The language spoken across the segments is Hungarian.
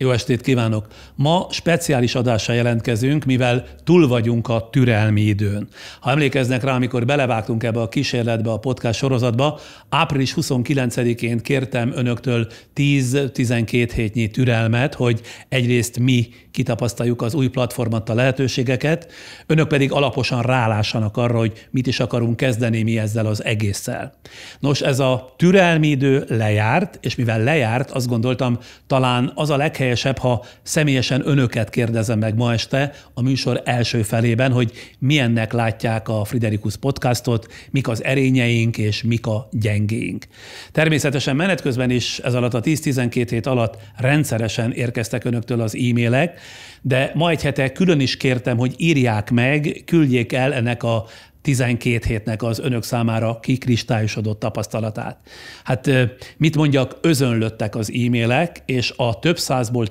Jó estét kívánok! Ma speciális adással jelentkezünk, mivel túl vagyunk a türelmi időn. Ha emlékeznek rá, amikor belevágtunk ebbe a kísérletbe, a podcast sorozatba, április 29-én kértem önöktől 10-12 hétnyi türelmet, hogy egyrészt mi kitapasztaljuk az új platformat, a lehetőségeket, önök pedig alaposan rálássanak arra, hogy mit is akarunk kezdeni mi ezzel az egésszel. Nos, ez a türelmi idő lejárt, és mivel lejárt, azt gondoltam, talán az a leghelyesebb, ha személyesen önöket kérdezem meg ma este a műsor első felében, hogy milyennek látják a Friderikus podcastot, mik az erényeink és mik a gyengéink. Természetesen menet közben is ez alatt a 10-12 hét alatt rendszeresen érkeztek önöktől az e-mailek, de ma egy hete külön is kértem, hogy írják meg, küldjék el ennek a 12 hétnek az önök számára kikristályosodott tapasztalatát. Hát mit mondjak, özönlöttek az e-mailek, és a több százból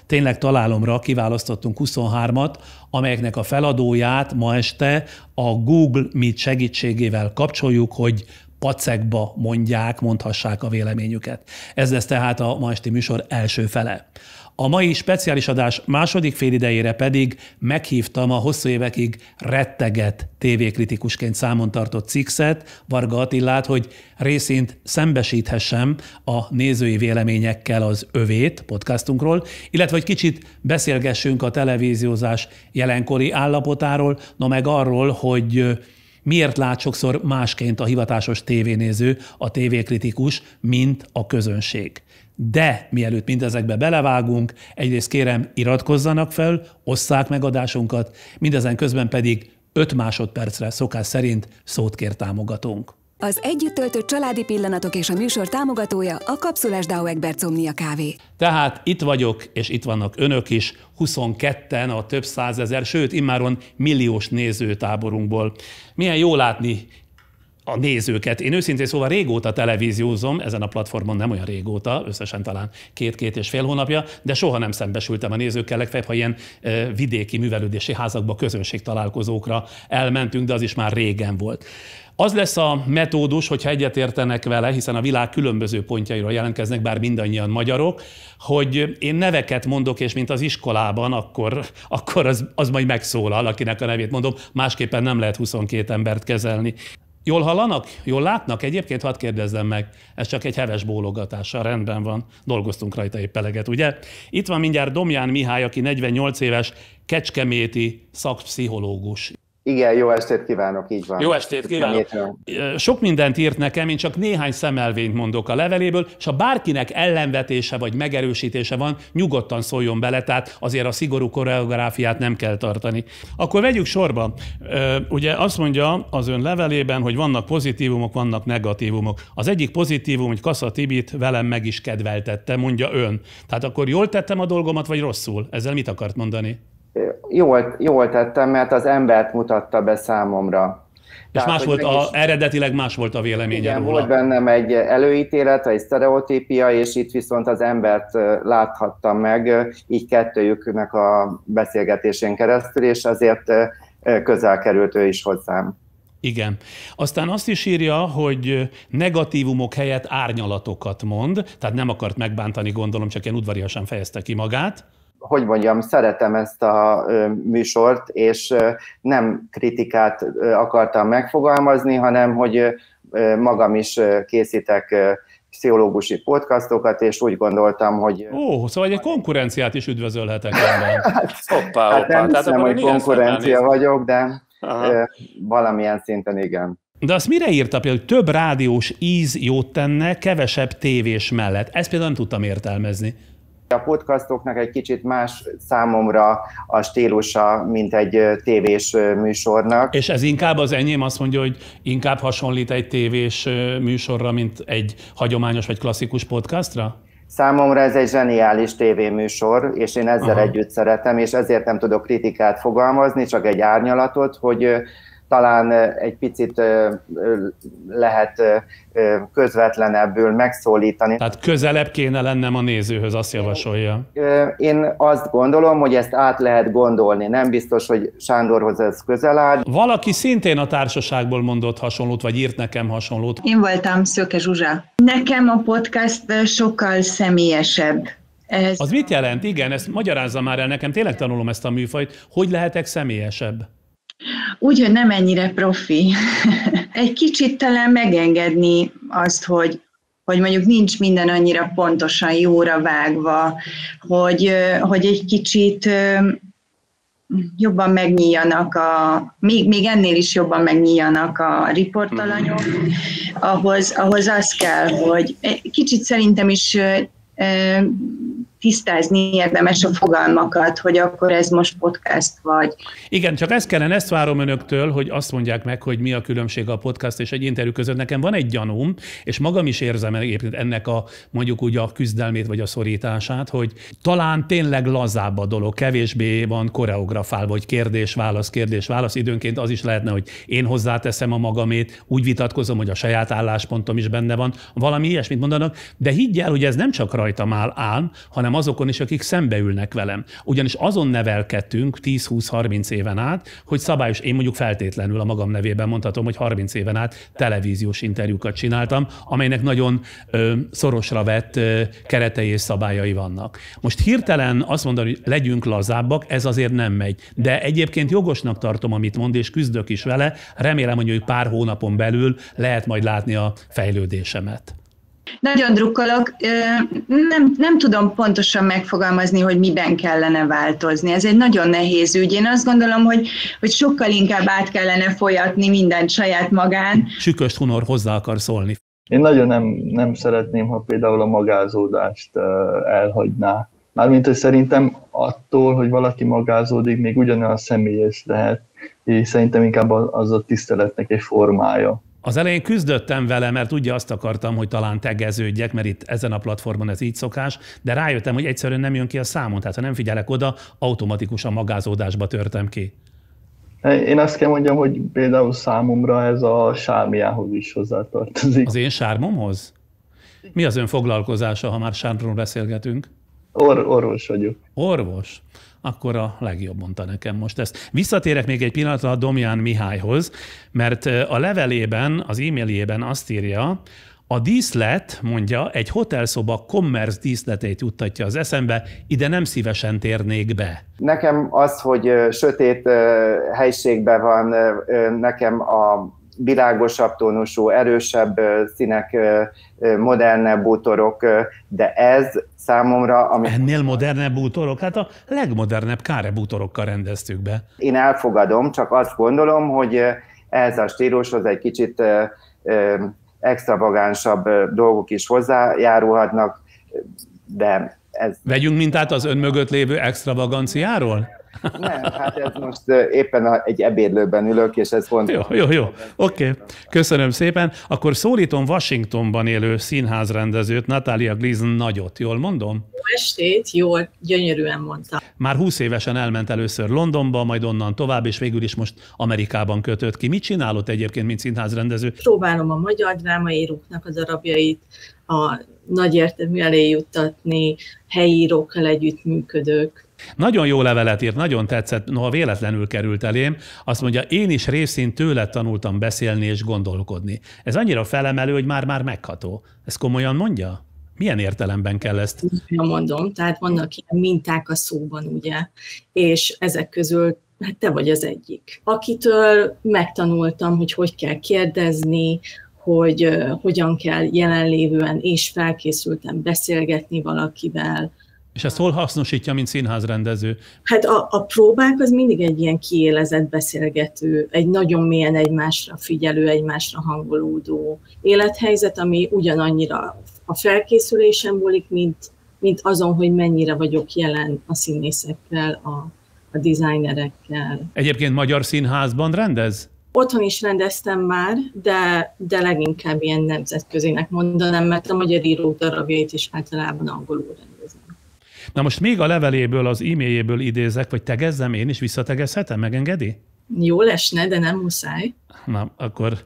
tényleg találomra kiválasztottunk 23-at, amelyeknek a feladóját ma este a Google Meet segítségével kapcsoljuk, hogy pacekba mondhassák a véleményüket. Ez lesz tehát a ma esti műsor első fele. A mai speciális adás második félidejére pedig meghívtam a hosszú évekig rettegett tévékritikusként számon tartott Cixet, Varga Attilát, hogy részint szembesíthessem a nézői véleményekkel az övét podcastunkról, illetve hogy kicsit beszélgessünk a televíziózás jelenkori állapotáról, meg arról, hogy miért lát sokszor másként a hivatásos tévénéző, a tévékritikus, mint a közönség. De mielőtt mindezekbe belevágunk, egyrészt kérem, iratkozzanak fel, osszák meg adásunkat, mindezen közben pedig 5 másodpercre szokás szerint szót kér támogatónk. Az együtt töltött családi pillanatok és a műsor támogatója a Kapszulás DAO Egberts Omnia kávé. Tehát itt vagyok, és itt vannak önök is, 22-en a több százezer, sőt, immáron milliós nézőtáborunkból. Milyen jó látni a nézőket. Én őszintén szóval régóta televíziózom, ezen a platformon nem olyan régóta, összesen talán 2-2,5 hónapja, de soha nem szembesültem a nézőkkel, legfeljebb, ha ilyen vidéki művelődési házakba, közönségtalálkozókra elmentünk, de az is már régen volt. Az lesz a metódus, hogyha egyetértenek vele, hiszen a világ különböző pontjairól jelentkeznek, bár mindannyian magyarok, hogy én neveket mondok, és mint az iskolában, akkor az majd megszólal, akinek a nevét mondom, másképpen nem lehet 22 embert kezelni. Jól hallanak? Jól látnak? Egyébként hadd kérdezzem meg, ez csak egy heves bólogatással, rendben van, dolgoztunk rajta épp eleget, ugye? Itt van mindjárt Domján Mihály, aki 48 éves, kecskeméti szakpszichológus. Igen, jó estét kívánok, így van. Jó estét kívánok. Sok mindent írt nekem, én csak néhány szemelvényt mondok a leveléből, és ha bárkinek ellenvetése vagy megerősítése van, nyugodtan szóljon bele, tehát azért a szigorú koreográfiát nem kell tartani. Akkor vegyük sorba. Ugye azt mondja az ön levelében, hogy vannak pozitívumok, vannak negatívumok. Az egyik pozitívum, hogy Kassa Tibit velem meg is kedveltette, mondja ön. Tehát akkor jól tettem a dolgomat, vagy rosszul? Ezzel mit akart mondani? Jól tettem, mert az embert mutatta be számomra. És tehát, eredetileg más volt a véleménye igen, róla. Volt bennem egy előítélet, egy sztereotípia, és itt viszont az embert láthattam meg, így kettőjüknek a beszélgetésén keresztül, és azért közel került ő is hozzám. Igen. Aztán azt is írja, hogy negatívumok helyett árnyalatokat mond, tehát nem akart megbántani, gondolom, csak ilyen udvariasan fejezte ki magát. Hogy mondjam, szeretem ezt a műsort, és nem kritikát akartam megfogalmazni, hanem hogy magam is készítek pszichológusi podcastokat, és úgy gondoltam, hogy... Szóval egy konkurenciát is üdvözölhetek ebben. Hát nem hiszem, hogy konkurencia vagyok, de valamilyen szinten igen. De azt mire írta például, hogy több rádiós íz jót tenne, kevesebb tévés mellett? Ezt például nem tudtam értelmezni. A podcastoknak egy kicsit más számomra a stílusa, mint egy tévés műsornak. És ez inkább az enyém azt mondja, hogy inkább hasonlít egy tévés műsorra, mint egy hagyományos vagy klasszikus podcastra? Számomra ez egy zseniális tévéműsor, és én ezzel együtt szeretem, és ezért nem tudok kritikát fogalmazni, csak egy árnyalatot, talán egy picit lehet közvetlenebbül megszólítani. Tehát közelebb kéne lennem a nézőhöz, azt javasolja. Én azt gondolom, hogy ezt át lehet gondolni. Nem biztos, hogy Sándorhoz ez közel áll. Valaki szintén a társaságból mondott hasonlót, vagy írt nekem hasonlót. Én voltam Szőke Zsuzsa. Nekem a podcast sokkal személyesebb. Az mit jelent? Igen, ezt magyarázza már el nekem, tényleg tanulom ezt a műfajt. Hogy lehetek személyesebb? Úgy, hogy nem ennyire profi. Egy kicsit talán megengedni azt, hogy mondjuk nincs minden annyira pontosan jóra vágva, hogy egy kicsit jobban megnyíljanak még ennél is jobban megnyíljanak a riportalanyok, ahhoz az kell, hogy kicsit szerintem is tisztázni érdemes a fogalmakat, hogy akkor ez most podcast vagy. Igen, csak ezt várom önöktől, hogy azt mondják meg, hogy mi a különbség a podcast és egy interjú között. Nekem van egy gyanúm, és magam is érzem ennek a mondjuk úgy a küzdelmét vagy a szorítását, hogy talán tényleg lazább a dolog, kevésbé van koreografálva, vagy kérdés-válasz. Időnként az is lehetne, hogy én hozzáteszem a magamét, úgy vitatkozom, hogy a saját álláspontom is benne van, valami ilyesmit mondanak, de higgy el, hogy ez nem csak rajtam áll, hanem azokon is, akik szembeülnek velem. Ugyanis azon nevelkedtünk 10-20-30 éven át, hogy szabályos, én mondjuk feltétlenül a magam nevében mondhatom, hogy 30 éven át televíziós interjúkat csináltam, amelynek nagyon szorosra vett keretei és szabályai vannak. Most hirtelen azt mondani, hogy legyünk lazábbak, ez azért nem megy. De egyébként jogosnak tartom, amit mond, és küzdök is vele. Remélem, hogy pár hónapon belül lehet majd látni a fejlődésemet. Nagyon drukkolok. Nem tudom pontosan megfogalmazni, hogy miben kellene változni. Ez egy nagyon nehéz ügy. Én azt gondolom, hogy sokkal inkább át kellene folyatni mindent saját magán. Sükös Hunor hozzá akar szólni. Én nagyon nem szeretném, ha például a magázódást elhagyná. Mármint, hogy szerintem attól, hogy valaki magázódik, még ugyanolyan személyes lehet, és szerintem inkább az a tiszteletnek egy formája. Az elején küzdöttem vele, mert ugye azt akartam, hogy talán tegeződjek, mert itt ezen a platformon ez így szokás, de rájöttem, hogy egyszerűen nem jön ki a számon, tehát ha nem figyelek oda, automatikusan magázódásba törtem ki. Én azt kell mondjam, hogy például számomra ez a sármiához is hozzátartozik. Az én sármomhoz? Mi az ön foglalkozása, ha már sármról beszélgetünk? Orvos vagyok. Orvos? Akkor a legjobb mondta nekem most ezt. Visszatérek még egy pillanatra a Domján Mihályhoz, mert a levelében, az e-mailjében azt írja, a díszlet, mondja, egy hotelszoba commerce díszletét juttatja az eszembe, ide nem szívesen térnék be. Nekem az, hogy sötét helyiségben van, nekem a világosabb tónusú, erősebb színek, modernebb bútorok, de ez számomra... Ennél modernebb bútorok? Hát a legmodernebb Káre bútorokkal rendeztük be. Én elfogadom, csak azt gondolom, hogy ehhez a stílushoz egy kicsit extravagánsabb dolgok is hozzájárulhatnak, de ez... Vegyünk mintát az ön mögött lévő extravaganciáról? Nem, hát ez most éppen egy ebédlőben ülök, és ez pont... Jó. Oké. Köszönöm szépen. Akkor szólítom Washingtonban élő színházrendezőt, Natalia Gleason nagyot. Jól mondom? Jó estét, jól, gyönyörűen mondta. Már 20 évesen elment először Londonba, majd onnan tovább, és végül is most Amerikában kötött ki. Mit csinálott egyébként, mint színházrendező? Próbálom a magyar drámaíróknak a darabjait a nagy értelmű elé juttatni, helyi írókkal együttműködök. Nagyon jó levelet írt, nagyon tetszett, noha véletlenül került elém. Azt mondja, én is részint tőle tanultam beszélni és gondolkodni. Ez annyira felemelő, hogy már megható. Ez komolyan mondja? Milyen értelemben kell ezt? Mondom, tehát vannak ilyen minták a szóban, ugye, és ezek közül hát te vagy az egyik. Akitől megtanultam, hogy kell kérdezni, hogy hogyan kell jelenlévően és felkészülten beszélgetni valakivel. És ezt hol hasznosítja, mint színházrendező? Hát a próbák az mindig egy ilyen kiélezett beszélgető, egy nagyon mélyen egymásra figyelő, egymásra hangolódó élethelyzet, ami ugyanannyira a felkészülésen múlik, mint azon, hogy mennyire vagyok jelen a színészekkel, a designerekkel. Egyébként magyar színházban rendez? Otthon is rendeztem már, de leginkább ilyen nemzetközinek mondanám, mert a magyar írók darabjait is általában angolul rendezem. Na most még a leveléből, az e-mailjéből idézek, vagy tegezzem én is, visszategezhetem, megengedi? Jól esne, de nem muszáj. Na, akkor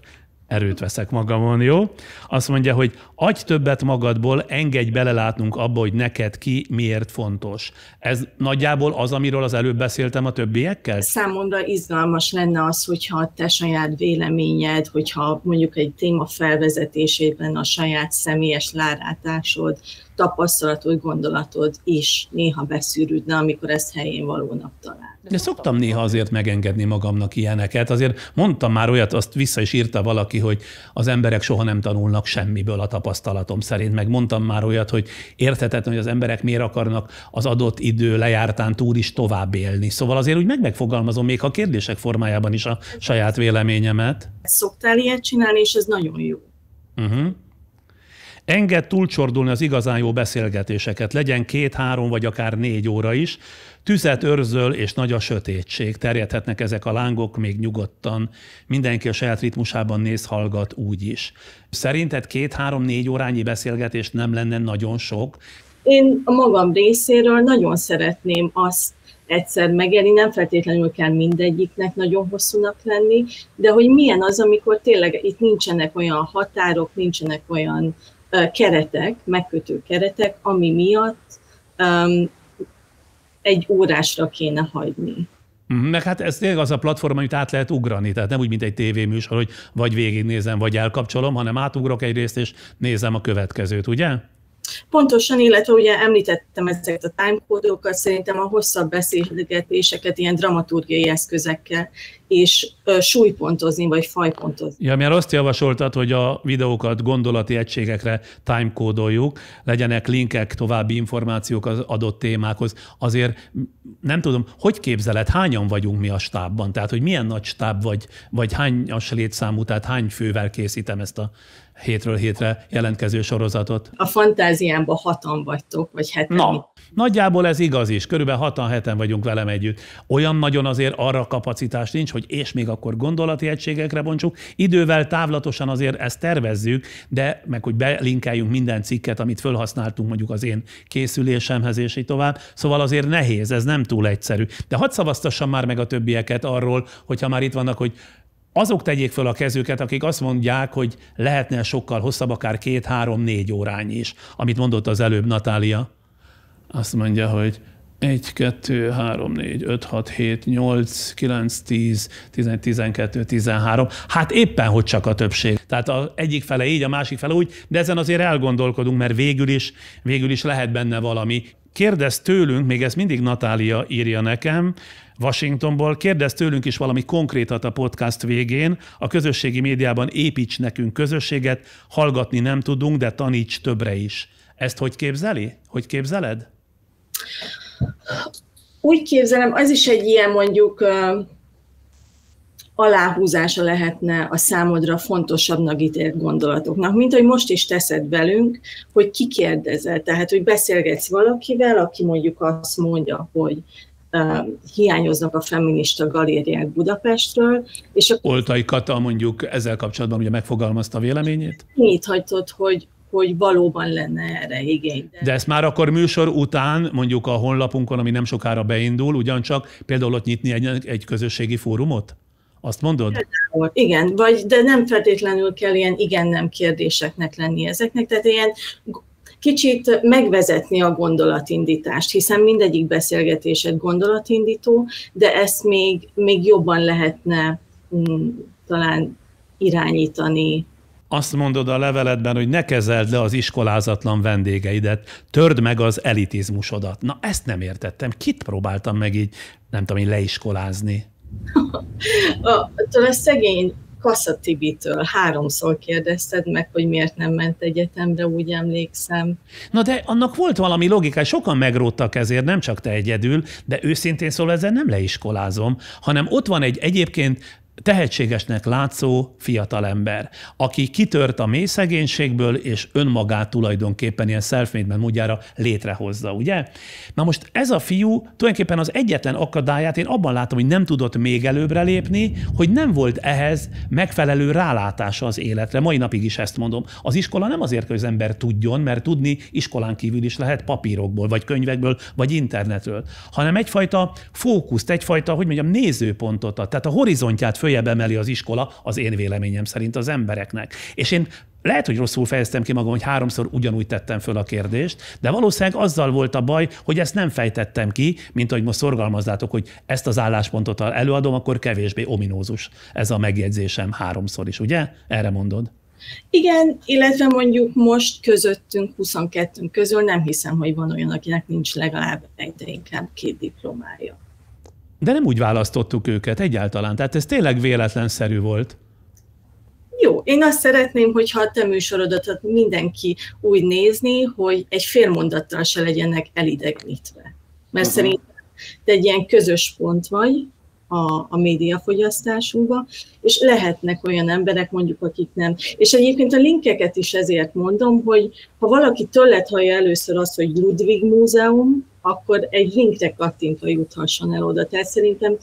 erőt veszek magamon, jó? Azt mondja, hogy adj többet magadból, engedj belelátnunk abba, hogy neked ki miért fontos. Ez nagyjából az, amiről az előbb beszéltem a többiekkel? Számomra izgalmas lenne az, hogyha a te saját véleményed, hogyha mondjuk egy téma felvezetésében a saját személyes rálátásod, tapasztalatod, gondolatod is néha beszűrődne, amikor ezt helyén valónak talál. De szoktam néha azért megengedni magamnak ilyeneket. Azért mondtam már olyat, azt vissza is írta valaki, hogy az emberek soha nem tanulnak semmiből a tapasztalatom szerint. Meg mondtam már olyat, hogy érthetetlen, hogy az emberek miért akarnak az adott idő lejártán túl is tovább élni. Szóval azért úgy megfogalmazom még a kérdések formájában is a saját véleményemet. Szoktál ilyet csinálni, és ez nagyon jó. Engedd túlcsordulni az igazán jó beszélgetéseket, legyen 2-3 vagy akár 4 óra is. Tüzet őrzöl, és nagy a sötétség. Terjedhetnek ezek a lángok még nyugodtan. Mindenki a saját ritmusában néz, hallgat úgy is. Szerinted 2-3-4 órányi beszélgetés nem lenne nagyon sok? Én a magam részéről nagyon szeretném azt egyszer megélni, nem feltétlenül kell mindegyiknek nagyon hosszúnak lenni, de hogy milyen az, amikor tényleg itt nincsenek olyan határok, nincsenek olyan keretek, megkötő keretek, ami miatt egy órásra kéne hagyni. Meg hát ez tényleg az a platform, amit át lehet ugrani, tehát nem úgy, mint egy tévéműsor, hogy vagy végignézem, vagy elkapcsolom, hanem átugrok egy részt, és nézem a következőt, ugye? Pontosan, illetve ugye említettem ezeket a timecode-okat, szerintem a hosszabb beszélgetéseket ilyen dramaturgiai eszközekkel és súlypontozni, vagy fajpontozni. Ja, mert azt javasoltad, hogy a videókat gondolati egységekre timecode-oljuk, legyenek linkek, további információk az adott témákhoz. Azért nem tudom, hogy képzeled, hányan vagyunk mi a stábban? Tehát, hogy milyen nagy stáb vagy hányas létszámú, tehát hány fővel készítem ezt a hétről hétre jelentkező sorozatot? A fantáziámban 6-an vagytok, vagy 7-en. Na, nagyjából ez igaz is, körülbelül 6-7-en vagyunk velem együtt. Olyan nagyon azért arra kapacitás nincs, hogy és még akkor gondolati egységekre bontsuk. Idővel távlatosan azért ezt tervezzük, de meg hogy belinkeljünk minden cikket, amit felhasználtunk mondjuk az én készülésemhez, és így tovább. Szóval azért nehéz, ez nem túl egyszerű. De hadd szavaztassam már meg a többieket arról, hogyha már itt vannak, hogy azok tegyék föl a kezüket, akik azt mondják, hogy lehetne sokkal hosszabb, akár 2-3-4 órányi is, amit mondott az előbb Natália. Azt mondja, hogy 1, 2, 3, 4, 5, 6, 7, 8, 9, 10, 11, 12, 13. Hát éppen, hogy csak a többség. Tehát az egyik fele így, a másik fele úgy, de ezen azért elgondolkodunk, mert végül is lehet benne valami. Kérdez tőlünk, még ezt mindig Natália írja nekem, Washingtonból, kérdez tőlünk is valami konkrétat a podcast végén, a közösségi médiában építs nekünk közösséget, hallgatni nem tudunk, de taníts többre is. Ezt hogy képzeli? Hogy képzeled? Úgy képzelem, az is egy ilyen mondjuk aláhúzása lehetne a számodra fontosabbnak ítélt gondolatoknak, mint hogy most is teszed velünk, hogy kikérdezel, tehát hogy beszélgetsz valakivel, aki mondjuk azt mondja, hogy hiányoznak a feminista galériák Budapestről. És Oltai Kata mondjuk ezzel kapcsolatban ugye megfogalmazta a véleményét? Mit hagytad, hogy valóban lenne erre igény. De ezt már akkor műsor után, mondjuk a honlapunkon, ami nem sokára beindul, ugyancsak például ott nyitni egy közösségi fórumot? Azt mondod? Igen, de nem feltétlenül kell ilyen igen-nem kérdéseknek lenni ezeknek, tehát ilyen kicsit megvezetni a gondolatindítást, hiszen mindegyik beszélgetésed gondolatindító, de ezt még jobban lehetne talán irányítani. Azt mondod a leveledben, hogy ne kezeld le az iskolázatlan vendégeidet, törd meg az elitizmusodat. Na, ezt nem értettem. Kit próbáltam meg így, nem tudom, leiskolázni? A szegény Kassa Tibitől 3-szor kérdezted meg, hogy miért nem ment egyetemre, úgy emlékszem. Na de annak volt valami logika, sokan megróttak ezért, nem csak te egyedül, de őszintén szólva ezzel nem leiskolázom, hanem ott van egy egyébként tehetségesnek látszó fiatalember, aki kitört a mély szegénységből, és önmagát tulajdonképpen ilyen self-made módjára létrehozza, ugye? Na most ez a fiú tulajdonképpen az egyetlen akadályát én abban látom, hogy nem tudott még előbbre lépni, hogy nem volt ehhez megfelelő rálátása az életre. Mai napig is ezt mondom. Az iskola nem azért, hogy az ember tudjon, mert tudni iskolán kívül is lehet papírokból, vagy könyvekből, vagy internetről, hanem egyfajta fókuszt, egyfajta, hogy mondjam, nézőpontot ad. Tehát a horizontját följebb emeli az iskola, az én véleményem szerint az embereknek. És én lehet, hogy rosszul fejeztem ki magam, hogy 3-szor ugyanúgy tettem föl a kérdést, de valószínűleg azzal volt a baj, hogy ezt nem fejtettem ki, mint ahogy most szorgalmazzátok, hogy ezt az álláspontot előadom, akkor kevésbé ominózus ez a megjegyzésem 3-szor is, ugye? Erre mondod? Igen, illetve mondjuk most közöttünk 22 közül nem hiszem, hogy van olyan, akinek nincs legalább de inkább 2 diplomája. De nem úgy választottuk őket egyáltalán, tehát ez tényleg véletlenszerű volt. Jó, én azt szeretném, hogyha a te műsorodat mindenki úgy nézni, hogy egy fél mondattal se legyenek elidegenítve. Mert szerintem te egy ilyen közös pont vagy a médiafogyasztásunkban, és lehetnek olyan emberek, mondjuk, akik nem. És egyébként a linkeket is ezért mondom, hogy ha valaki tőled hallja először azt, hogy Ludwig Múzeum, akkor egy linkre kattintva juthasson el oda. Tehát szerintem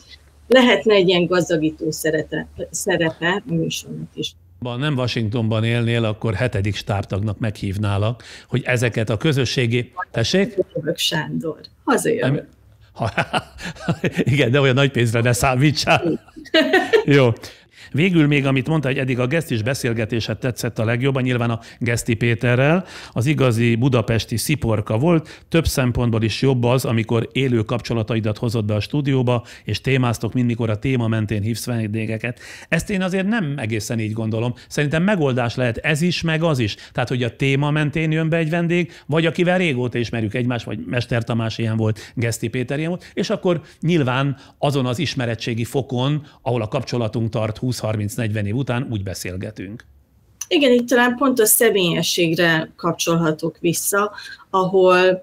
lehetne egy ilyen gazdagító szerepe a műsornak is. Ha nem Washingtonban élnél, akkor 7. stábtagnak meghívnálak, hogy ezeket a közösségi... Tessék? Hazajövök, Sándor. Hazajövök. Igen, de olyan nagy pénzre ne számítsál. Jó. Végül még, amit mondta, hogy eddig a gesztis beszélgetéset tetszett a legjobban, nyilván a Geszti Péterrel, az igazi budapesti sziporka volt, több szempontból is jobb az, amikor élő kapcsolataidat hozott be a stúdióba, és témáztok, mint mikor a téma mentén hívsz vendégeket. Ezt én azért nem egészen így gondolom. Szerintem megoldás lehet ez is, meg az is. Tehát, hogy a téma mentén jön be egy vendég, vagy akivel régóta ismerjük egymást, vagy Mester Tamás ilyen volt, Geszti Péter ilyen volt, és akkor nyilván azon az ismerettségi fokon, ahol a kapcsolatunk tart 20-30-40 év után, úgy beszélgetünk. Igen, itt talán pont a személyességre kapcsolhatok vissza, ahol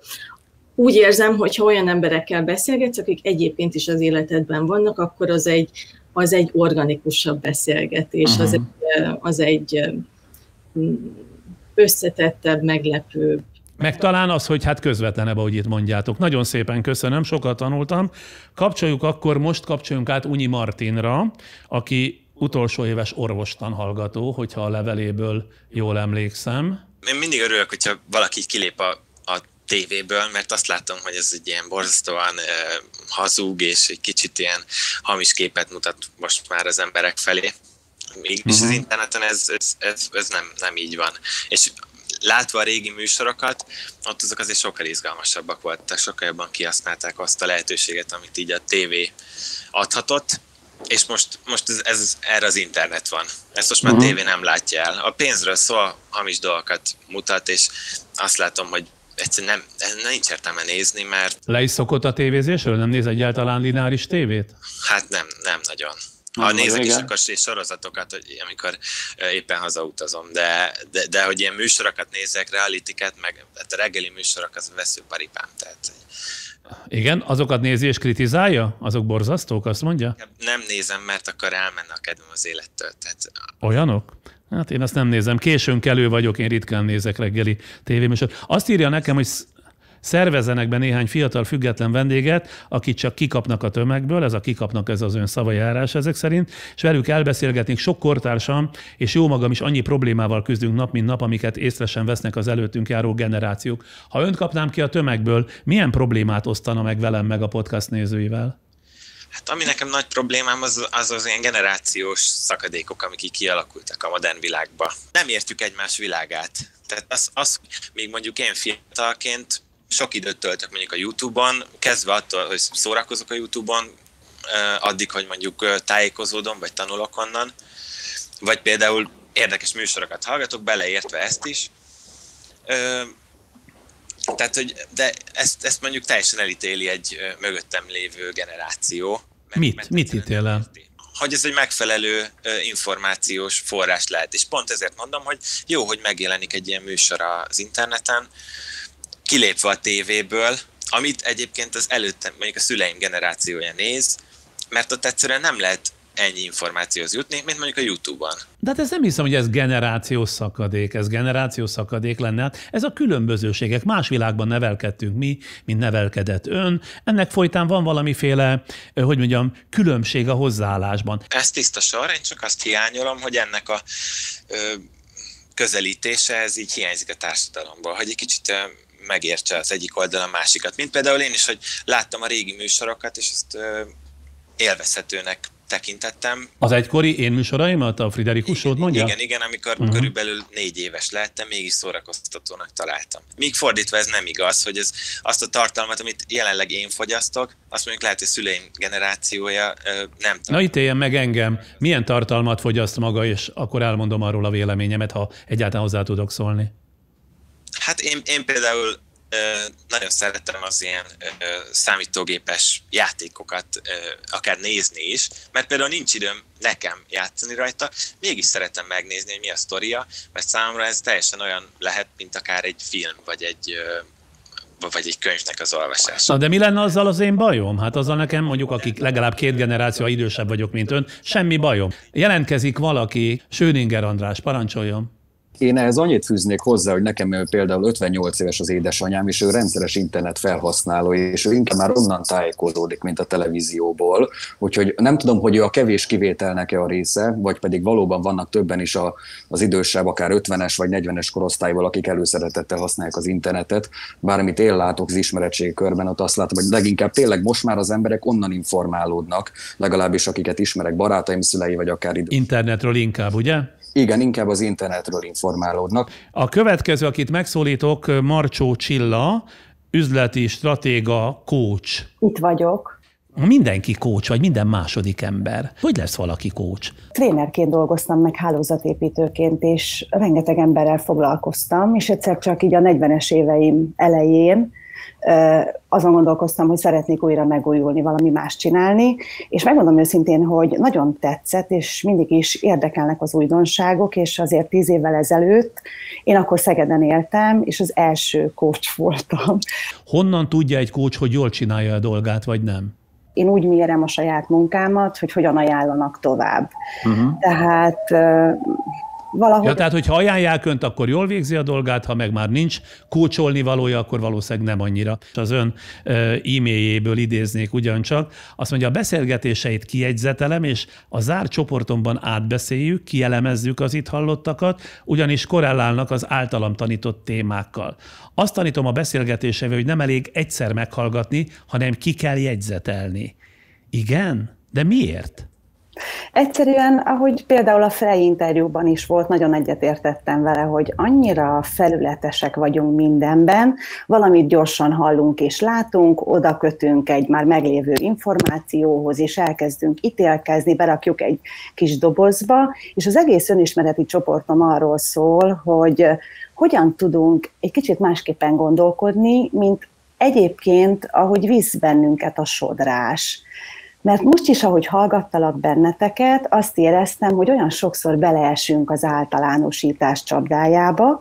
úgy érzem, hogy ha olyan emberekkel beszélgetsz, akik egyébként is az életedben vannak, akkor az egy organikusabb beszélgetés, az egy összetettebb, meglepőbb. Meg talán az, hogy hát közvetlenebb, ahogy itt mondjátok. Nagyon szépen köszönöm, sokat tanultam. Kapcsoljunk át Unyi Martinra, aki utolsó éves orvostanhallgató, hogyha a leveléből jól emlékszem. Én mindig örülök, hogyha valaki kilép a tévéből, mert azt látom, hogy ez egy ilyen borzasztóan hazug, és egy kicsit ilyen hamis képet mutat most már az emberek felé. És az interneten ez nem így van. És látva a régi műsorokat, ott azok azért sokkal izgalmasabbak voltak, sokkal jobban kihasználták azt a lehetőséget, amit így a tévé adhatott, és most ez erre az internet van. Ezt most már a tévé nem látja el. A pénzről szól, hamis dolgokat mutat, és azt látom, hogy egyszerűen nincs értelme nézni, mert... Le is szokott a tévézésről? Nem néz egyáltalán lineáris tévét? Hát nem nagyon. Ha nézek is akkor sorozatokat, hogy amikor éppen hazautazom, de hogy ilyen műsorokat nézek, realitiket, meg a reggeli műsorok, az veszőparipám, tehát... Igen, azokat nézi és kritizálja? Azok borzasztók, azt mondja? Nem nézem, mert akkor elmenne a kedvem az élettől. Tehát... Olyanok? Hát én azt nem nézem. Későn kelő vagyok, én ritkán nézek reggeli tévéműsor. Azt írja nekem, hogy szervezzenek be néhány fiatal független vendéget, akik csak kikapnak a tömegből, ez az ön szavajárás ezek szerint, és velük elbeszélgetnék sok kortársam, és jó magam is annyi problémával küzdünk nap, mint nap, amiket észre sem vesznek az előttünk járó generációk. Ha önt kapnám ki a tömegből, milyen problémát osztana meg velem, meg a podcast nézőivel? Hát ami nekem nagy problémám, az ilyen generációs szakadékok, amik így kialakultak a modern világba. Nem értjük egymás világát. Tehát még mondjuk én fiatalként sok időt töltök mondjuk a YouTube-on, kezdve attól, hogy szórakozok a YouTube-on, addig, hogy mondjuk tájékozódom, vagy tanulok onnan, vagy például érdekes műsorokat hallgatok, beleértve ezt is. Tehát, hogy de ezt mondjuk teljesen elítéli egy mögöttem lévő generáció. Mit ítél el? Hogy ez egy megfelelő információs forrás lehet. És pont ezért mondom, hogy jó, hogy megjelenik egy ilyen műsor az interneten, kilépve a tévéből, amit egyébként az előttem, mondjuk a szüleim generációja néz, mert ott egyszerűen nem lehet ennyi információhoz jutni, mint mondjuk a YouTube-on. De hát ez nem hiszem, hogy ez generációs szakadék lenne. Hát ez a különbözőségek. Más világban nevelkedtünk mi, mint nevelkedett ön. Ennek folytán van valamiféle, hogy mondjam, különbség a hozzáállásban. Ez tiszta sor, én csak azt hiányolom, hogy ennek a közelítése, ez így hiányzik a társadalomból, hogy egy kicsit megértse az egyik oldal a másikat. Mint például én is, hogy láttam a régi műsorokat, és ezt élvezhetőnek tekintettem. Az egykori én műsoraimat, a Friderikus Show-t mondja? Igen, amikor körülbelül 4 éves lettem, mégis szórakoztatónak találtam. Míg fordítva ez nem igaz, hogy ez azt a tartalmat, amit jelenleg én fogyasztok, azt mondjuk lehet, hogy a szüleim generációja nem tudom. Na ítéljen meg engem, milyen tartalmat fogyaszt maga, és akkor elmondom arról a véleményemet, ha egyáltalán hozzá tudok szólni. Hát én például nagyon szeretem az ilyen számítógépes játékokat akár nézni is, mert például nincs időm nekem játszani rajta, mégis szeretem megnézni, hogy mi a sztoria, mert számomra ez teljesen olyan lehet, mint akár egy film, vagy egy könyvnek az olvasása. Na, de mi lenne azzal az én bajom? Hát azzal nekem, mondjuk, akik legalább 2 generáció idősebb vagyok, mint ön, semmi bajom. Jelentkezik valaki, Schöninger András, parancsoljon. Én ehhez annyit fűznék hozzá, hogy nekem például 58 éves az édesanyám, és ő rendszeres internet felhasználó, és ő inkább már onnan tájékozódik, mint a televízióból. Úgyhogy nem tudom, hogy ő a kevés kivételnek-e a része, vagy pedig valóban vannak többen is az idősebb, akár 50-es vagy 40-es korosztályból, akik előszeretettel használják az internetet. Bármit én látok az ismeretségi körben, ott azt látom, hogy leginkább tényleg most már az emberek onnan informálódnak, legalábbis akiket ismerek, barátaim, szülei, vagy akár Internetről inkább, ugye? Igen, inkább az internetről informálódnak. A következő, akit megszólítok, Marcsó Csilla, üzleti stratéga, coach. Itt vagyok. Mindenki coach, vagy minden második ember. Hogy lesz valaki coach? Trénerként dolgoztam meg, hálózatépítőként, és rengeteg emberrel foglalkoztam, és egyszer csak így a 40-es éveim elején azon gondolkoztam, hogy szeretnék újra megújulni, valami más csinálni, és megmondom őszintén, hogy nagyon tetszett, és mindig is érdekelnek az újdonságok, és azért 10 évvel ezelőtt én akkor Szegeden éltem, és az első coach voltam. Honnan tudja egy coach, hogy jól csinálja a dolgát, vagy nem? Én úgy mérem a saját munkámat, hogy hogyan ajánlanak tovább. Tehát valahogy... Ja, tehát, hogyha ajánlják önt, akkor jól végzi a dolgát, ha meg már nincs kócsolni valója, akkor valószínűleg nem annyira. Az ön e-mailjéből idéznék ugyancsak. Azt mondja, a beszélgetéseit kijegyzetelem, és a zárt csoportomban átbeszéljük, kielemezzük az itt hallottakat, ugyanis korrelálnak az általam tanított témákkal. Azt tanítom a beszélgetésével, hogy nem elég egyszer meghallgatni, hanem ki kell jegyzetelni. Igen? De miért? Egyszerűen, ahogy például a Frey interjúban is volt, nagyon egyetértettem vele, hogy annyira felületesek vagyunk mindenben, valamit gyorsan hallunk és látunk, oda kötünk egy már meglévő információhoz, és elkezdünk ítélkezni, berakjuk egy kis dobozba, és az egész önismereti csoportom arról szól, hogy hogyan tudunk egy kicsit másképpen gondolkodni, mint egyébként, ahogy visz bennünket a sodrás. Mert most is, ahogy hallgattalak benneteket, azt éreztem, hogy olyan sokszor beleesünk az általánosítás csapdájába,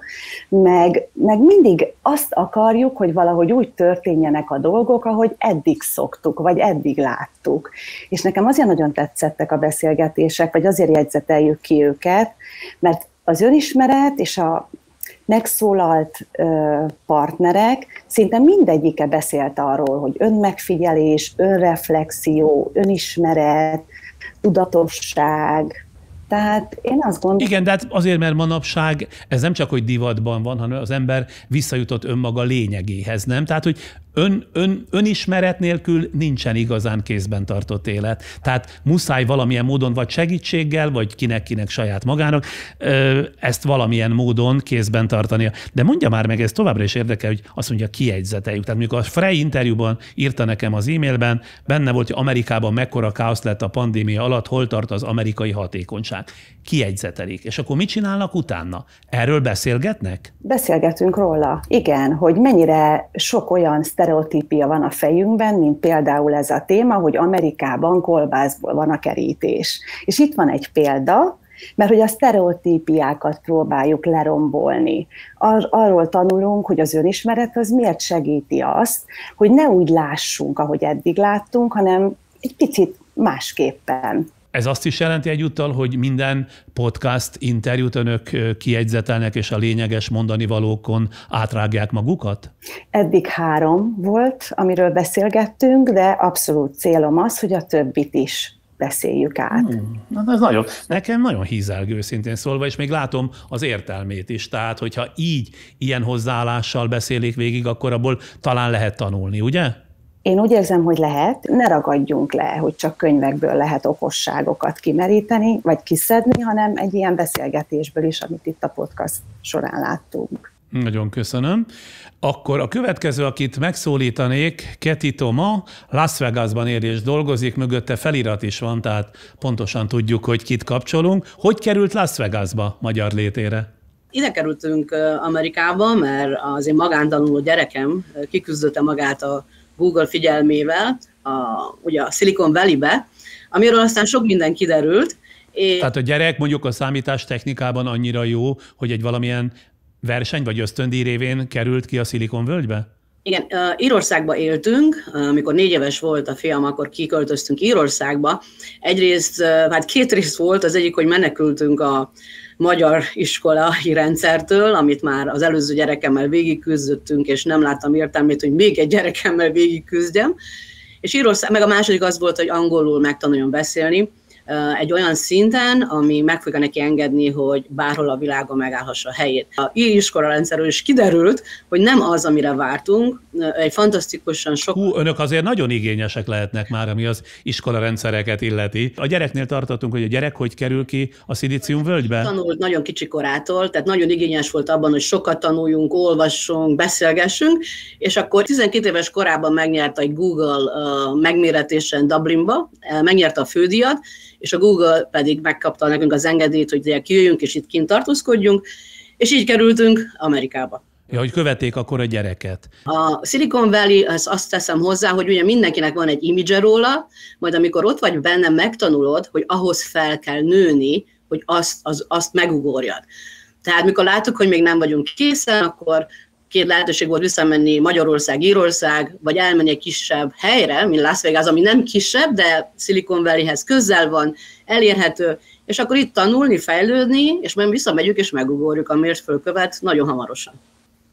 meg mindig azt akarjuk, hogy valahogy úgy történjenek a dolgok, ahogy eddig szoktuk, vagy eddig láttuk. És nekem azért nagyon tetszettek a beszélgetések, vagy azért jegyzeteljük ki őket, mert az önismeret és a megszólalt partnerek, szinte mindegyike beszélt arról, hogy önmegfigyelés, önreflexió, önismeret, tudatosság. Tehát én azt gondolom... Igen, de hát azért, mert manapság ez nem csak, hogy divatban van, hanem az ember visszajutott önmaga lényegéhez, nem? Tehát, hogy önismeret nélkül nincsen igazán kézben tartott élet. Tehát muszáj valamilyen módon, vagy segítséggel, vagy kinek saját magának ezt valamilyen módon kézben tartania. De mondja már meg, ez továbbra is érdekel, hogy azt mondja, kijegyzeteljük. Tehát amikor a Frey interjúban írta nekem az e-mailben, benne volt, hogy Amerikában mekkora káosz lett a pandémia alatt, hol tart az amerikai hatékonyság. Kijegyzetelik. És akkor mit csinálnak utána? Erről beszélgetnek? Beszélgetünk róla. Igen, hogy mennyire sok olyan sztereotípia van a fejünkben, mint például ez a téma, hogy Amerikában kolbászból van a kerítés. És itt van egy példa, mert hogy a sztereotípiákat próbáljuk lerombolni. Arról tanulunk, hogy az önismeret az miért segíti azt, hogy ne úgy lássunk, ahogy eddig láttunk, hanem egy picit másképpen. Ez azt is jelenti egyúttal, hogy minden podcast interjút önök kijegyzetelnek, és a lényeges mondani valókon átrágják magukat? Eddig 3 volt, amiről beszélgettünk, de abszolút célom az, hogy a többit is beszéljük át. Nekem nagyon hízelgő, szintén szólva, és még látom az értelmét is. Tehát, hogyha ilyen hozzáállással beszélik végig, akkor abból talán lehet tanulni, ugye? Én úgy érzem, hogy lehet, ne ragadjunk le, hogy csak könyvekből lehet okosságokat kimeríteni, vagy kiszedni, hanem egy ilyen beszélgetésből is, amit itt a podcast során láttunk. Nagyon köszönöm. Akkor a következő, akit megszólítanék, Keti Toma, Las Vegasban él és dolgozik, mögötte felirat is van, tehát pontosan tudjuk, hogy kit kapcsolunk. Hogy került Las Vegasba magyar létére? Ide kerültünk Amerikába, mert az én magántanuló gyerekem kiküzdötte magát a Google figyelmével, ugye a Silicon Valley-be, amiről aztán sok minden kiderült. Tehát a gyerek mondjuk a számítástechnikában annyira jó, hogy egy valamilyen verseny vagy ösztöndíj révén került ki a Silicon völgybe? Igen, Írországba éltünk, amikor 4 éves volt a fiam, akkor kiköltöztünk Írországba. Egyrészt, 2 rész volt, az egyik, hogy menekültünk a magyar iskolai rendszertől, amit már az előző gyerekemmel végigküzdöttünk, és nem láttam értelmét, hogy még egy gyerekemmel végigküzdjem. És Írország, meg a második az volt, hogy angolul megtanuljon beszélni, egy olyan szinten, ami meg fogja neki engedni, hogy bárhol a világon megállhassa a helyét. A iskola rendszerről is kiderült, hogy nem az, amire vártunk, egy fantasztikusan sok... Önök azért nagyon igényesek lehetnek már, ami az iskola rendszereket illeti. A gyereknél tartottunk, hogy a gyerek hogy kerül ki a Szilícium völgybe? Tanult nagyon kicsi korától, tehát nagyon igényes volt abban, hogy sokat tanuljunk, olvassunk, beszélgessünk, és akkor 12 éves korában megnyerte egy Google megméretésen Dublinba, megnyerte a fődíjat, és a Google pedig megkapta nekünk az engedélyt, hogy kijöjjünk és itt kint tartózkodjunk, és így kerültünk Amerikába. Ja, hogy követték akkor a gyereket. A Silicon Valley, azt teszem hozzá, hogy ugye mindenkinek van egy image róla, majd amikor ott vagy benne, megtanulod, hogy ahhoz fel kell nőni, hogy azt megugorjad. Tehát mikor láttuk, hogy még nem vagyunk készen, akkor 2 lehetőség volt visszamenni Magyarország, Írország, vagy elmenni egy kisebb helyre, mint Las Vegas, ami nem kisebb, de Silicon Valleyhez közel van, elérhető, és akkor itt tanulni, fejlődni, és majd visszamegyünk és megugorjuk a mérföldkövet nagyon hamarosan.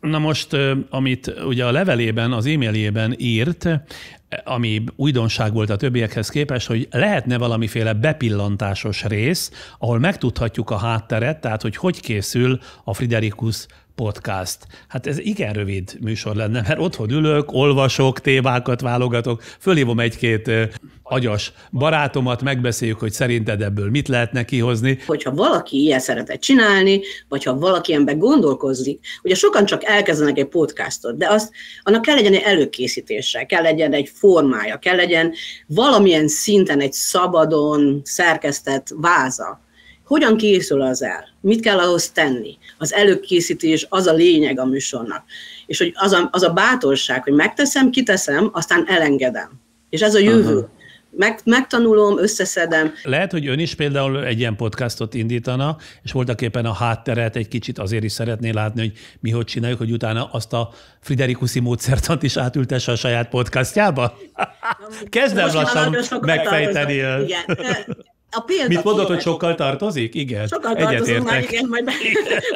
Na most, amit ugye a levelében, az e-mailjében írt, ami újdonság volt a többiekhez képest, hogy lehetne valamiféle bepillantásos rész, ahol megtudhatjuk a hátteret, tehát hogy készül a Friderikus podcast. Hát ez igen rövid műsor lenne, mert otthon ülök, olvasok, témákat válogatok, fölhívom 1-2 agyas barátomat, megbeszéljük, hogy szerinted ebből mit lehetne kihozni. Hogyha valaki ilyen szeretett csinálni, vagy ha valaki ebben gondolkozik, ugye sokan csak elkezdenek egy podcastot, de annak kell legyen egy előkészítése, kell legyen egy formája, kell legyen valamilyen szinten egy szabadon szerkesztett váza. Hogyan készül az el? Mit kell ahhoz tenni? Az előkészítés az a lényeg a műsornak. És hogy az a bátorság, hogy megteszem, kiteszem, aztán elengedem. És ez a jövő. Megtanulom, összeszedem. Lehet, hogy ön is például egy ilyen podcastot indítana, és voltaképpen a hátteret egy kicsit azért is szeretné látni, hogy mi hogy csináljuk, hogy utána azt a Friderikusi módszertant is átültesse a saját podcastjába? Kezdem lassan megfejteni. Igen. Mit mondod, hogy sokkal tartozik? Igen. Sokkal tartozunk már, igen, majd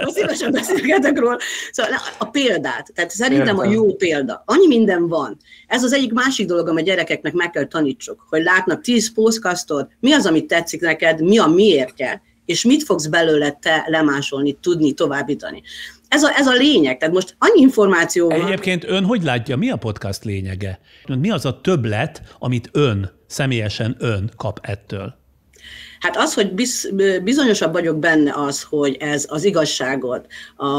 szívesen beszélgetek róla. Szóval a példát, tehát szerintem a jó példa. Annyi minden van. Ez az egyik másik dolog, amit a gyerekeknek meg kell tanítsuk, hogy látnak 10 podcastot, mi az, amit tetszik neked, mi a miértje, és mit fogsz belőle te lemásolni, tudni, továbbítani. Ez a lényeg, tehát most annyi információ van. Egyébként ön hogy látja, mi a podcast lényege? Mi az a többlet, amit személyesen ön kap ettől? Hát az, hogy bizonyosabb vagyok benne az, hogy ez az igazságot,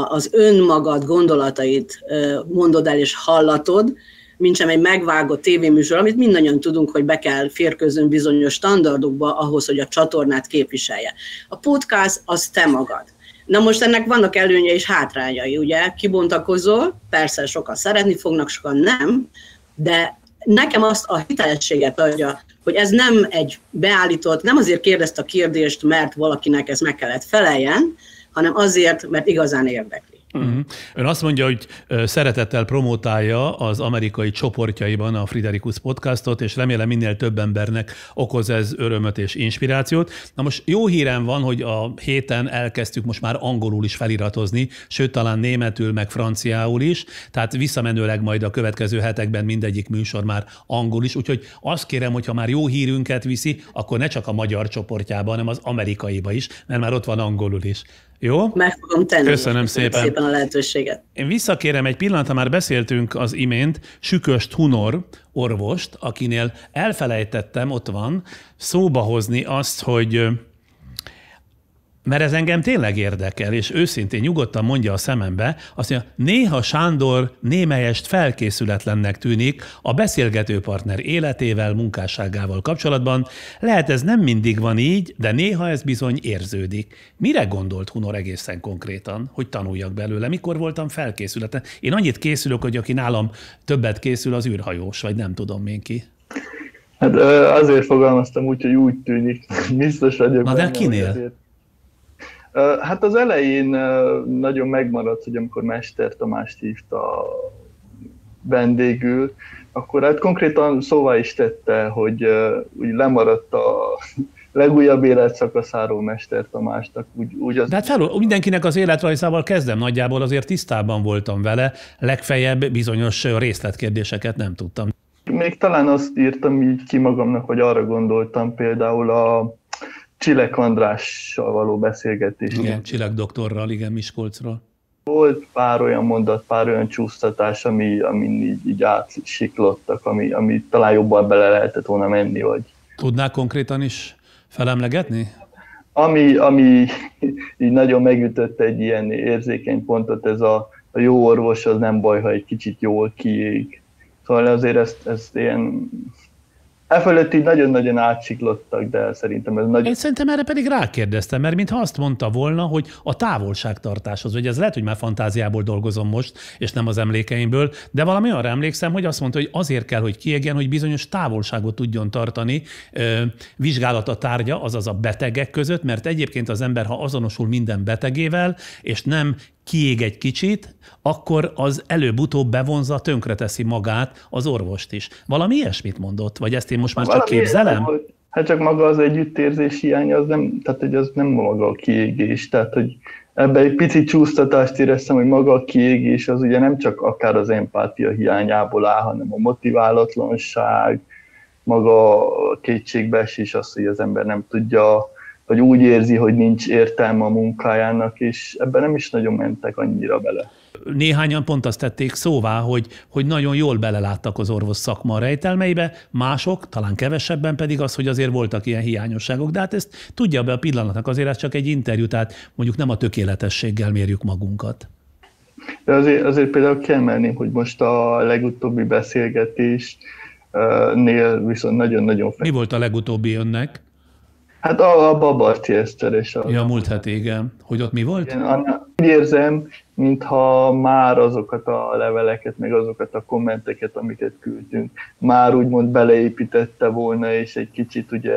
az önmagad gondolatait mondod el és hallatod, mintsem egy megvágott tévéműsor, amit mindannyian tudunk, hogy be kell férkőznünk bizonyos standardokba ahhoz, hogy a csatornát képviselje. A podcast az te magad. Na most ennek vannak előnye és hátrányai, ugye? Kibontakozol, persze sokan szeretni fognak, sokan nem, de nekem azt a hitelességet adja, hogy ez nem egy beállított, nem azért kérdezte a kérdést, mert valakinek ez meg kellett feleljen, hanem azért, mert igazán érdekli. Ön azt mondja, hogy szeretettel promotálja az amerikai csoportjaiban a Friderikus podcastot, és remélem minél több embernek okoz ez örömöt és inspirációt. Na most jó hírem van, hogy a héten elkezdtük most már angolul is feliratozni, sőt talán németül, meg franciául is, tehát visszamenőleg majd a következő hetekben mindegyik műsor már angol is, úgyhogy azt kérem, hogyha már jó hírünket viszi, akkor ne csak a magyar csoportjában, hanem az amerikaiba is, mert már ott van angolul is. Jó? Meg fogom tenni. Köszönöm szépen A lehetőséget. Én visszakérem egy pillanatra, már beszéltünk az imént Süköst Hunor orvost, akinél elfelejtettem, ott van, szóba hozni azt, hogy mert ez engem tényleg érdekel, és őszintén nyugodtan mondja a szemembe, azt mondja, néha Sándor némelyest felkészületlennek tűnik a beszélgető partner életével, munkásságával kapcsolatban. Lehet ez nem mindig van így, de néha ez bizony érződik. Mire gondolt Hunor egészen konkrétan, hogy tanuljak belőle? Mikor voltam felkészületlen? Én annyit készülök, hogy aki nálam többet készül, az űrhajós, vagy nem tudom én ki. Hát azért fogalmaztam úgy, hogy úgy tűnik. Biztos vagyok. Na de kinél? Hát az elején nagyon megmaradt, hogy amikor Mester Tamást hívta vendégül, akkor hát konkrétan szóvá is tette, hogy úgy lemaradt a legújabb életszakaszáról Mester Tamásnak. De hát mindenkinek az életrajzával kezdem, nagyjából azért tisztában voltam vele, legfeljebb bizonyos részletkérdéseket nem tudtam. Még talán azt írtam így ki magamnak, hogy arra gondoltam például a Csilek Andrással való beszélgetés. Igen, Csilek doktorral, igen, Miskolcról. Volt pár olyan mondat, pár olyan csúsztatás, amin így átsiklottak, ami talán jobban bele lehetett volna menni. Vagy. Tudnál konkrétan is felemlegetni? Ami így nagyon megütött egy ilyen érzékeny pontot, ez a jó orvos, az nem baj, ha egy kicsit jól kiég. Szóval azért ezt ilyen... Elfelett így nagyon-nagyon átsiklottak, de szerintem ez nagyon... Én szerintem erre pedig rákérdeztem, mert mintha azt mondta volna, hogy a távolságtartáshoz, vagy ez lehet, hogy már fantáziából dolgozom most, és nem az emlékeimből, de valami arra emlékszem, hogy azt mondta, hogy azért kell, hogy kiégjen, hogy bizonyos távolságot tudjon tartani vizsgálata tárgya, azaz a betegek között, mert egyébként az ember, ha azonosul minden betegével, és nem kiég egy kicsit, akkor az előbb-utóbb bevonza, tönkreteszi magát, az orvost is. Valami ilyesmit mondott? Vagy ezt én most már csak képzelem? Hát csak maga az együttérzés hiánya, az nem, tehát hogy az nem maga a kiégés. Tehát, hogy ebben egy pici csúsztatást éreztem, hogy maga a kiégés az ugye nem csak akár az empátia hiányából áll, hanem a motiválatlanság, maga a kétségbeesés, az, hogy az ember nem tudja, vagy úgy érzi, hogy nincs értelme a munkájának, és ebben nem is nagyon mentek annyira bele. Néhányan pont azt tették szóvá, hogy nagyon jól beleláttak az orvos szakma rejtelmeibe, mások, talán kevesebben pedig az, hogy azért voltak ilyen hiányosságok, de hát ezt tudja be a pillanatnak, azért ez csak egy interjú, tehát mondjuk nem a tökéletességgel mérjük magunkat. De azért például kiemelném, hogy most a legutóbbi beszélgetésnél viszont nagyon-nagyon... Mi volt a legutóbbi önnek? Hát a Babarci Eszter és a... Ja, múlt heti, igen. Hogy ott mi volt? Úgy érzem, mintha már azokat a leveleket, meg azokat a kommenteket, amiket küldtünk, már úgymond beleépítette volna, és egy kicsit ugye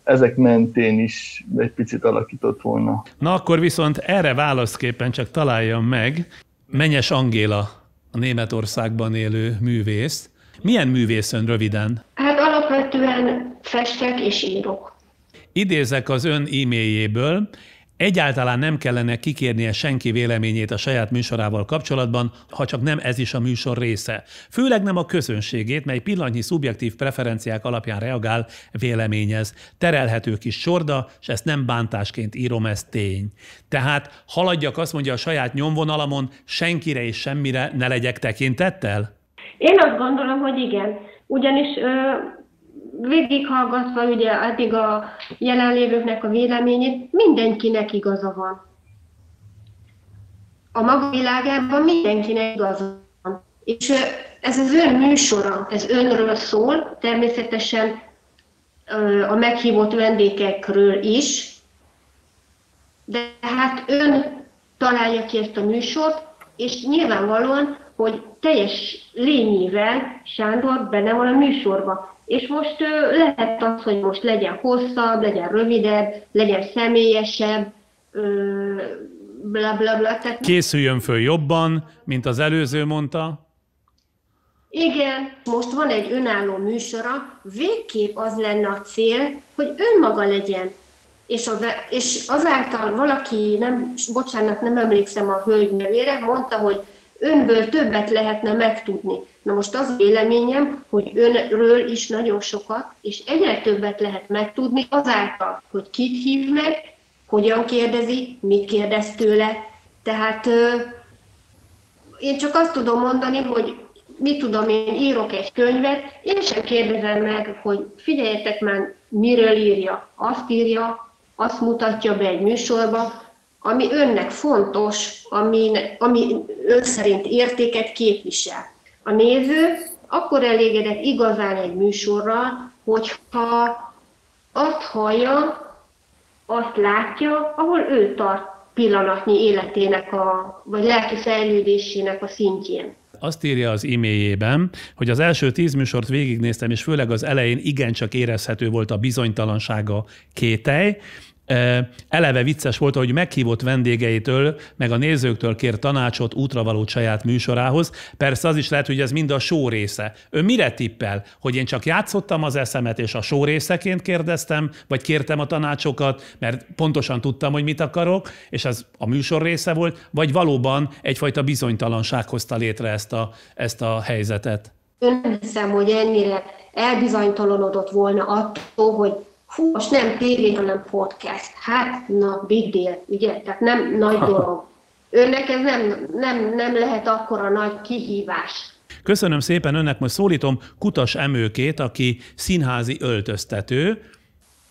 ezek mentén is egy picit alakított volna. Na akkor viszont erre válaszképpen csak találjam meg Menyes Angéla, a Németországban élő művész. Milyen művész ön röviden? Hát alapvetően festek és írok. Idézek az ön e-mailjéből. Egyáltalán nem kellene kikérnie senki véleményét a saját műsorával kapcsolatban, ha csak nem ez is a műsor része. Főleg nem a közönségét, mely pillanatnyi szubjektív preferenciák alapján reagál, véleményez. Terelhető kis sorda, és ezt nem bántásként írom, ez tény. Tehát haladjak, azt mondja, a saját nyomvonalamon, senkire és semmire ne legyek tekintettel? Én azt gondolom, hogy igen. Ugyanis végighallgatva ugye addig a jelenlévőknek a véleményét, mindenkinek igaza van. A maga világában mindenkinek igaza van. És ez az ön műsora, ez önről szól, természetesen a meghívott vendégekről is, de hát ön találja ki ezt a műsort, és nyilvánvalóan, hogy teljes lényével Sándor benne van a műsorban. És most lehet az, hogy most legyen hosszabb, legyen rövidebb, legyen személyesebb, bla bla bla. Tehát készüljön föl jobban, mint az előző mondta. Igen, most van egy önálló műsora, végképp az lenne a cél, hogy önmaga legyen. És azáltal valaki, nem emlékszem a hölgy nevére, mondta, hogy önből többet lehetne megtudni. Na most az véleményem, hogy önről is nagyon sokat, és egyre többet lehet megtudni azáltal, hogy kit hív meg, hogyan kérdezi, mit kérdez tőle. Tehát én csak azt tudom mondani, hogy mit tudom, én írok egy könyvet, én sem kérdezem meg, hogy figyeljetek már, miről írja. Azt írja, azt mutatja be egy műsorba, ami önnek fontos, ami ön szerint értéket képvisel. A néző akkor elégedett igazán egy műsorral, hogyha azt hallja, azt látja, ahol ő tart pillanatnyi életének, vagy lelki fejlődésének a szintjén. Azt írja az e-mailjében, hogy az első 10 műsort végignéztem, és főleg az elején igencsak érezhető volt a bizonytalansága, kételj. Eleve vicces volt, hogy meghívott vendégeitől, meg a nézőktől kér tanácsot, útravalót saját műsorához. Persze az is lehet, hogy ez mind a show része. Ön mire tippel? Hogy én csak játszottam az eszemet, és a show részeként kérdeztem, vagy kértem a tanácsokat, mert pontosan tudtam, hogy mit akarok, és ez a műsor része volt, vagy valóban egyfajta bizonytalanság hozta létre ezt a helyzetet? Ön nem hiszem, hogy ennyire elbizonytalanodott volna attól, hogy hú, most nem tévé, hanem podcast. Hát, na, big deal, ugye? Tehát nem nagy dolog. Önnek ez nem lehet akkora nagy kihívás. Köszönöm szépen önnek, most szólítom Kutas Emőkét, aki színházi öltöztető.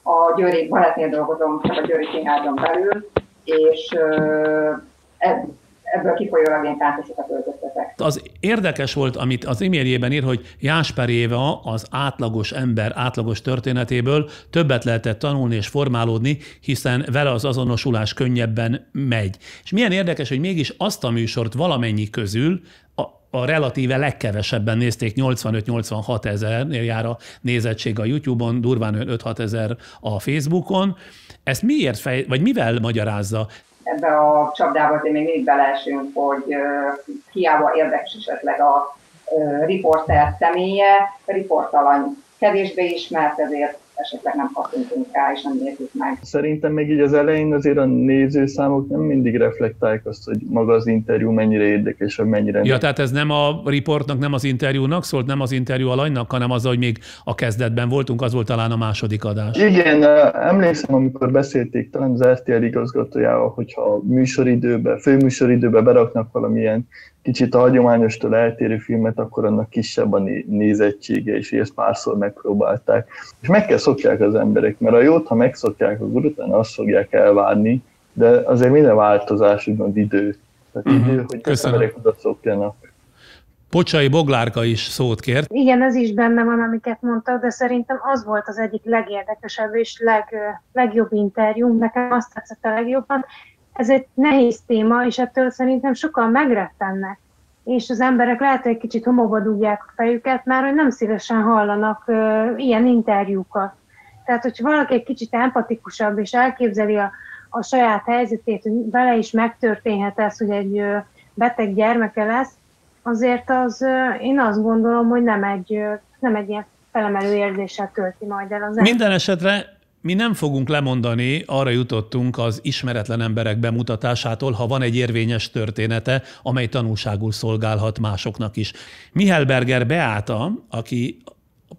A Győri Balettnél dolgozom, csak a Győri Színházon belül, és ebből kifolyólag én táncosokat öltöztetek. Az érdekes volt, amit az e-mailjében ír, hogy Jásper Éva az átlagos ember átlagos történetéből többet lehetett tanulni és formálódni, hiszen vele az azonosulás könnyebben megy. És milyen érdekes, hogy mégis azt a műsort valamennyi közül a relatíve legkevesebben nézték, 85-86 ezernél jár a nézettség a YouTube-on, durván 5-6 ezer a Facebookon. Ezt miért vagy mivel magyarázza? Ebbe a csapdába azért még mindig beleesünk, hogy hiába érdekes esetleg a riporter személye, a riportalany kevésbé ismert, ezért esetleg nem kattintunk rá, és nem nézzük meg. Szerintem még így az elején azért a nézőszámok nem mindig reflektálják azt, hogy maga az interjú mennyire érdekes, vagy mennyire... Ja, tehát ez nem a riportnak, nem az interjúnak szólt, nem az interjú alanynak, hanem az, hogy még a kezdetben voltunk, az volt talán a második adás. Igen, emlékszem, amikor beszélték talán az RTL igazgatójával, hogyha a főműsoridőbe beraknak valamilyen kicsit a hagyományostól eltérő filmet, akkor annak kisebb a nézettsége, és ezt párszor megpróbálták. És meg kell szokják az emberek, mert a jót, ha megszokják, akkor utána azt fogják elvárni, de azért minden változás úgymond idő. Tehát idő, hogy az emberek oda szokjanak. Pocsai Boglárka is szót kért. Igen, ez is benne van, amiket mondtak, de szerintem az volt az egyik legérdekesebb és legjobb interjú. Nekem azt tetszett a legjobban. Ez egy nehéz téma, és ettől szerintem sokan megrettennek. És az emberek lehet, hogy egy kicsit homokba dugják a fejüket, mert hogy nem szívesen hallanak ilyen interjúkat. Tehát, hogyha valaki egy kicsit empatikusabb, és elképzeli a saját helyzetét, hogy vele is megtörténhet ez, hogy egy beteg gyermeke lesz, azért én azt gondolom, hogy nem egy ilyen felemelő érzéssel tölti majd el az ember. Minden esetre mi nem fogunk lemondani, arra jutottunk az ismeretlen emberek bemutatásától, ha van egy érvényes története, amely tanulságul szolgálhat másoknak is. Mihelberger Beáta, aki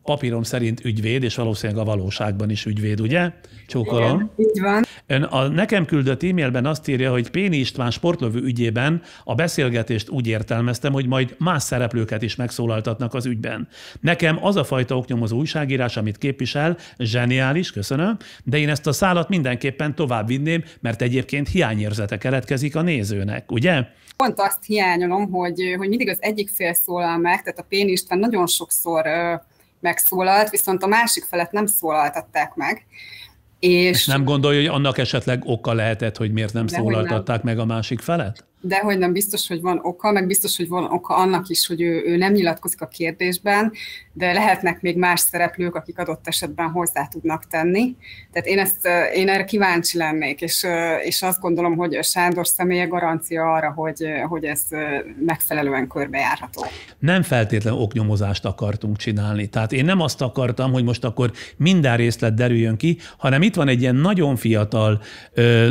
papírom szerint ügyvéd, és valószínűleg a valóságban is ügyvéd, ugye? Csókolom. Igen, így van. Ön a nekem küldött e-mailben azt írja, hogy Péni István sportlövő ügyében a beszélgetést úgy értelmeztem, hogy majd más szereplőket is megszólaltatnak az ügyben. Nekem az a fajta oknyomozó újságírás, amit képvisel, zseniális, köszönöm, de én ezt a szálat mindenképpen tovább vinném, mert egyébként hiányérzete keletkezik a nézőnek, ugye? Pont azt hiányolom, hogy mindig az egyik fél szólal meg, tehát a Péni István nagyon sokszor megszólalt, viszont a másik felet nem szólaltatták meg. És nem gondolja, hogy annak esetleg oka lehetett, hogy miért nem szólaltatták meg a másik felet? de hogy nem biztos, hogy van oka, meg biztos, hogy van oka annak is, hogy ő nem nyilatkozik a kérdésben, de lehetnek még más szereplők, akik adott esetben hozzá tudnak tenni. Tehát én erre kíváncsi lennék, és azt gondolom, hogy Sándor személye garancia arra, hogy ez megfelelően körbejárható. Nem feltétlenül oknyomozást akartunk csinálni. Tehát én nem azt akartam, hogy most akkor minden részlet derüljön ki, hanem itt van egy ilyen nagyon fiatal,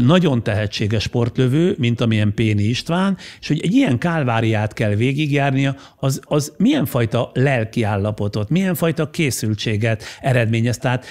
nagyon tehetséges sportlövő, mint amilyen Péni István, és hogy egy ilyen kálváriát kell végigjárnia, az milyen fajta lelkiállapotot, milyen fajta készültséget eredményez. Tehát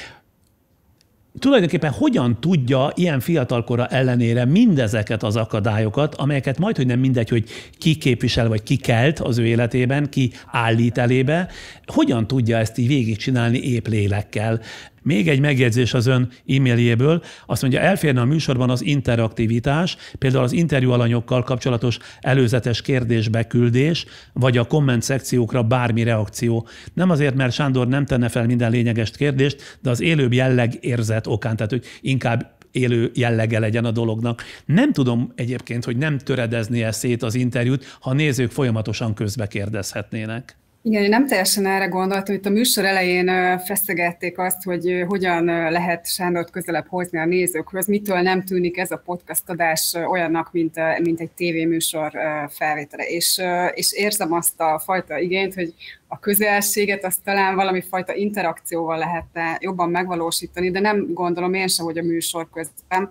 tulajdonképpen hogyan tudja ilyen fiatalkora ellenére mindezeket az akadályokat, amelyeket majdhogy nem mindegy, hogy ki képvisel, vagy ki kelt az ő életében, ki állít elébe, hogyan tudja ezt így végigcsinálni épp lélekkel. Még egy megjegyzés az ön e-mailjéből, azt mondja, elférne a műsorban az interaktivitás, például az interjú alanyokkal kapcsolatos előzetes kérdésbeküldés, vagy a komment szekciókra bármi reakció. Nem azért, mert Sándor nem tenne fel minden lényeges kérdést, de az élőbb jelleg érzet okán, tehát hogy inkább élő jellege legyen a dolognak. Nem tudom egyébként, hogy nem töredeznie szét az interjút, ha a nézők folyamatosan közbe kérdezhetnének. Igen, én nem teljesen erre gondoltam. Itt a műsor elején feszegették azt, hogy hogyan lehet Sándort közelebb hozni a nézőkhöz, mitől nem tűnik ez a podcast adás olyannak, mint egy tévéműsor felvétele. És érzem azt a fajta igényt, hogy a közelséget azt talán valami fajta interakcióval lehetne jobban megvalósítani, de nem gondolom én sem, hogy a műsor közben,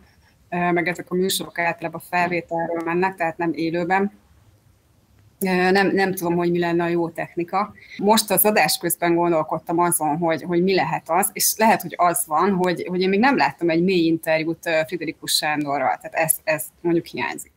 meg ezek a műsorok általában felvételről mennek, tehát nem élőben. Nem tudom, hogy mi lenne a jó technika. Most az adás közben gondolkodtam azon, hogy mi lehet az, és lehet, hogy az van, hogy én még nem láttam egy mély interjút Friderikus Sándorral, tehát ez mondjuk hiányzik.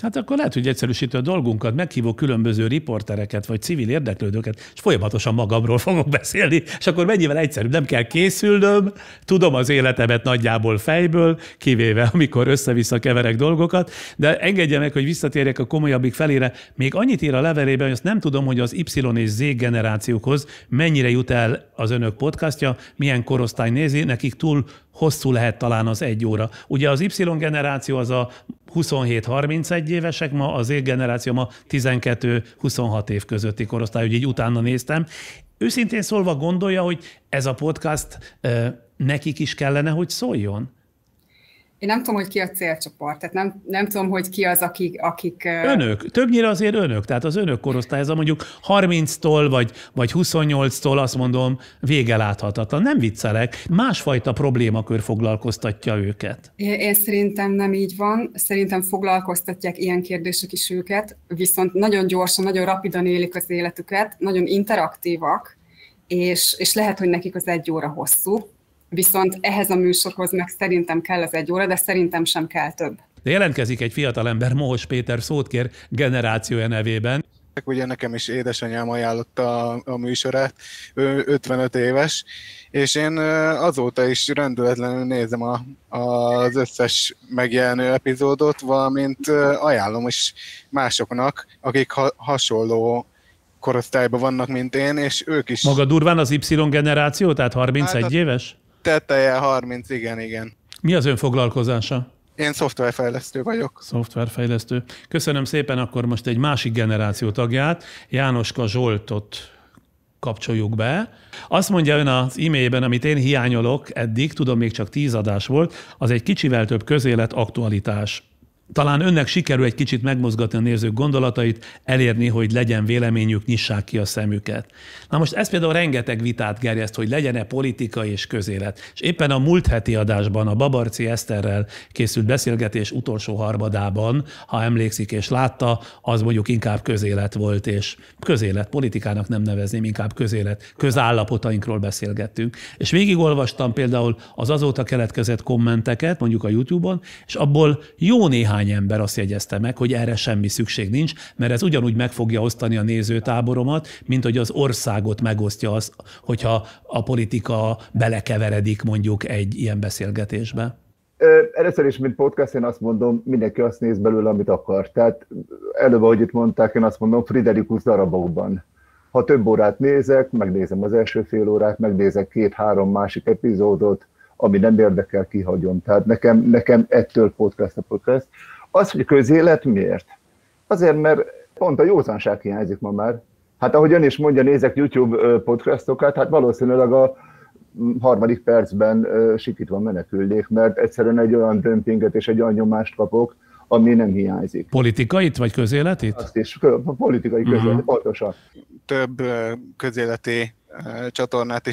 Hát akkor lehet, hogy egyszerűsíti a dolgunkat, meghívok különböző riportereket, vagy civil érdeklődőket, és folyamatosan magamról fogok beszélni, és akkor mennyivel egyszerűbb, nem kell készülnöm, tudom az életemet nagyjából fejből, kivéve amikor össze-vissza keverek dolgokat, de engedje meg, hogy visszatérjek a komolyabbik felére. Még annyit ír a levelében, hogy azt nem tudom, hogy az Y és Z generációkhoz mennyire jut el az önök podcastja, milyen korosztály nézi, nekik túl hosszú lehet talán az 1 óra. Ugye az Y generáció az a 27-31 évesek ma, az Z generáció ma 12-26 év közötti korosztály, hogy így utána néztem. Őszintén szólva gondolja, hogy ez a podcast nekik is kellene, hogy szóljon? Én nem tudom, hogy ki a célcsoport, tehát nem tudom, hogy ki az, akik... Önök. Többnyire azért önök, tehát az önök korosztály, ez a mondjuk 30-tól vagy 28-tól azt mondom, vége láthatatlan. Nem viccelek, másfajta problémakör foglalkoztatja őket. Én szerintem nem így van, szerintem foglalkoztatják ilyen kérdések is őket, viszont nagyon gyorsan, nagyon rapidan élik az életüket, nagyon interaktívak, és lehet, hogy nekik az 1 óra hosszú, viszont ehhez a műsorhoz meg szerintem kell az 1 óra, de szerintem sem kell több. De jelentkezik egy fiatalember, Mohos Péter, szót kér generációja nevében. Ugye nekem is édesanyám ajánlotta a műsorát, ő 55 éves, és én azóta is rendületlenül nézem az összes megjelenő epizódot, valamint ajánlom is másoknak, akik hasonló korosztályban vannak, mint én, és ők is... Maga durván az Y generáció, tehát 31 éves? Tetteje 30, igen. Mi az ön foglalkozása? Én szoftverfejlesztő vagyok. Szoftverfejlesztő. Köszönöm szépen, akkor most egy másik generáció tagját, Jánoska Zsoltot kapcsoljuk be. Azt mondja ön az e-mailben, amit én hiányolok eddig, tudom, még csak 10 adás volt, az egy kicsivel több közélet aktualitás. Talán önnek sikerül egy kicsit megmozgatni a nézők gondolatait, elérni, hogy legyen véleményük, nyissák ki a szemüket. Na most ez például rengeteg vitát gerjeszt, hogy legyen-e politika és közélet. És éppen a múlt heti adásban, a Babarczy Eszterrel készült beszélgetés utolsó harmadában, ha emlékszik és látta, az mondjuk inkább közélet volt, és közélet, politikának nem nevezném, inkább közélet, közállapotainkról beszélgettünk. És végigolvastam például az azóta keletkezett kommenteket, mondjuk a YouTube-on, és abból jó néhány ember azt jegyezte meg, hogy erre semmi szükség nincs, mert ez ugyanúgy meg fogja osztani a nézőtáboromat, mint hogy az országot megosztja az, hogyha a politika belekeveredik mondjuk egy ilyen beszélgetésbe. Először is, mint podcast, én azt mondom, mindenki azt néz belőle, amit akar. Tehát előbb, ahogy itt mondták, én azt mondom, Friderikus darabokban. Ha több órát nézek, megnézem az első fél órát, megnézek 2-3 másik epizódot, ami nem érdekel, kihagyom. Tehát nekem ettől podcast a podcast. Az, hogy közélet miért? Azért, mert pont a józanság hiányzik ma már. Hát ahogy ön is mondja, nézek YouTube podcastokat, hát valószínűleg a harmadik percben sikítva menekülnék, mert egyszerűen egy olyan dömpinget és egy olyan nyomást kapok, ami nem hiányzik. Politikait vagy közéletit? Azt is, politikai közéletit, pontosan. Több közéleti csatornát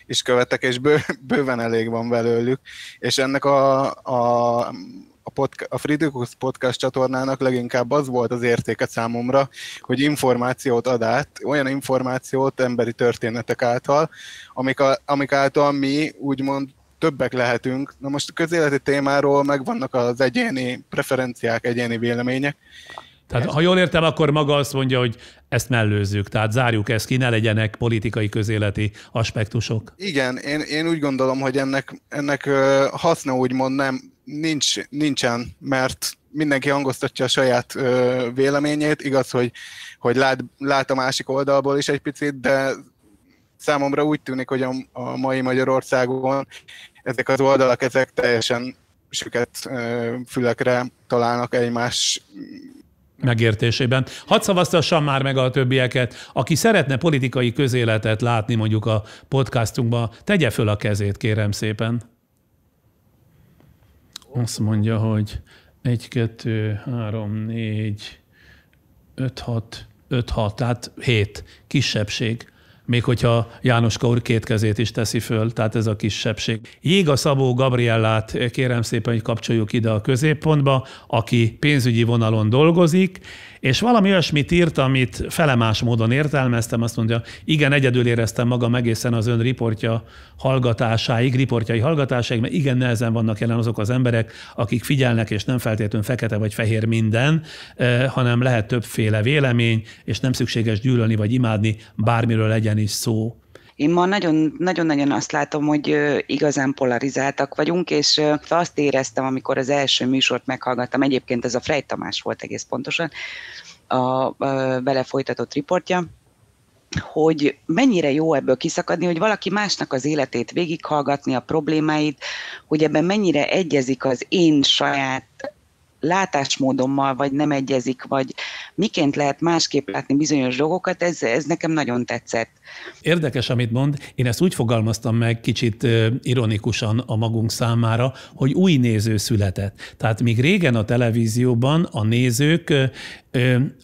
is követek, és bőven elég van belőlük, és ennek a Friedrichus Podcast csatornának leginkább az volt az értéke számomra, hogy információt ad át, olyan információt emberi történetek által, amik által mi úgymond többek lehetünk. Na most a közéleti témáról megvannak az egyéni preferenciák, egyéni vélemények. Tehát ha jól értem, akkor maga azt mondja, hogy ezt mellőzzük, tehát zárjuk ezt ki, ne legyenek politikai közéleti aspektusok. Igen, én úgy gondolom, hogy ennek haszna úgymond nincsen, mert mindenki hangoztatja a saját véleményét. Igaz, hogy lát a másik oldalból is egy picit, de számomra úgy tűnik, hogy a mai Magyarországon ezek az oldalak, ezek teljesen süket fülekre találnak egymás megértésében. Hadd szavaztassam már meg a többieket. Aki szeretne politikai közéletet látni mondjuk a podcastunkban, tegye föl a kezét, kérem szépen. Azt mondja, hogy 1, 2, 3, 4, 5, 6, tehát 7 kisebbség. Még hogyha Jánoska úr 2 kezét is teszi föl, tehát ez a kisebbség. Jéga Szabó Gabriellát kérem szépen, hogy kapcsoljuk ide a középpontba, aki pénzügyi vonalon dolgozik, és valami olyasmit írt, amit felemás módon értelmeztem, azt mondja, igen, egyedül éreztem magam egészen az ön riportjai hallgatásáig, mert igen nehezen vannak jelen azok az emberek, akik figyelnek, és nem feltétlenül fekete vagy fehér minden, hanem lehet többféle vélemény, és nem szükséges gyűlölni vagy imádni, bármiről legyen is szó. Én ma nagyon-nagyon azt látom, hogy igazán polarizáltak vagyunk, és azt éreztem, amikor az első műsort meghallgattam, egyébként ez a Frey Tamás volt egész pontosan, a vele folytatott riportja, hogy mennyire jó ebből kiszakadni, hogy valaki másnak az életét végighallgatni, a problémáit, hogy ebben mennyire egyezik az én saját látásmódommal, vagy nem egyezik, vagy miként lehet másképp látni bizonyos dolgokat, ez nekem nagyon tetszett. Érdekes, amit mond. Én ezt úgy fogalmaztam meg kicsit ironikusan a magunk számára, hogy új néző született. Tehát míg régen a televízióban a nézők